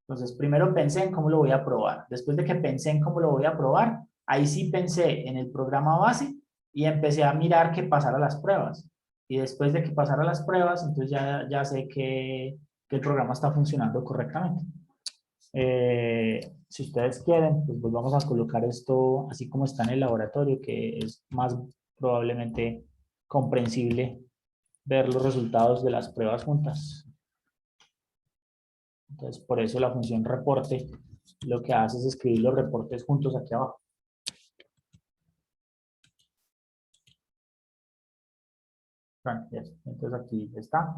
S1: Entonces, primero pensé en cómo lo voy a probar. Después de que pensé en cómo lo voy a probar, ahí sí pensé en el programa base y empecé a mirar que pasara las pruebas. Y después de que pasara las pruebas, entonces ya sé que el programa está funcionando correctamente. Si ustedes quieren, pues volvamos a colocar esto así como está en el laboratorio, que es más probablemente comprensible ver los resultados de las pruebas juntas. Entonces, por eso la función reporte lo que hace es escribir los reportes juntos aquí abajo. Bueno, entonces aquí está.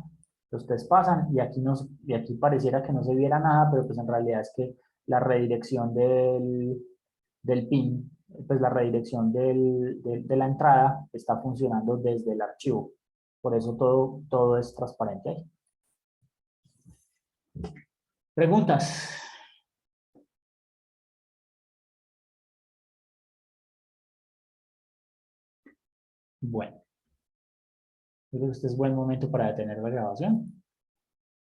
S1: Ustedes pasan y y aquí pareciera que no se viera nada, pero pues en realidad es que la redirección del PIN, pues la redirección de la entrada está funcionando desde el archivo. Por eso todo es transparente ahí. ¿Preguntas? Bueno, creo que este es buen momento para detener la grabación.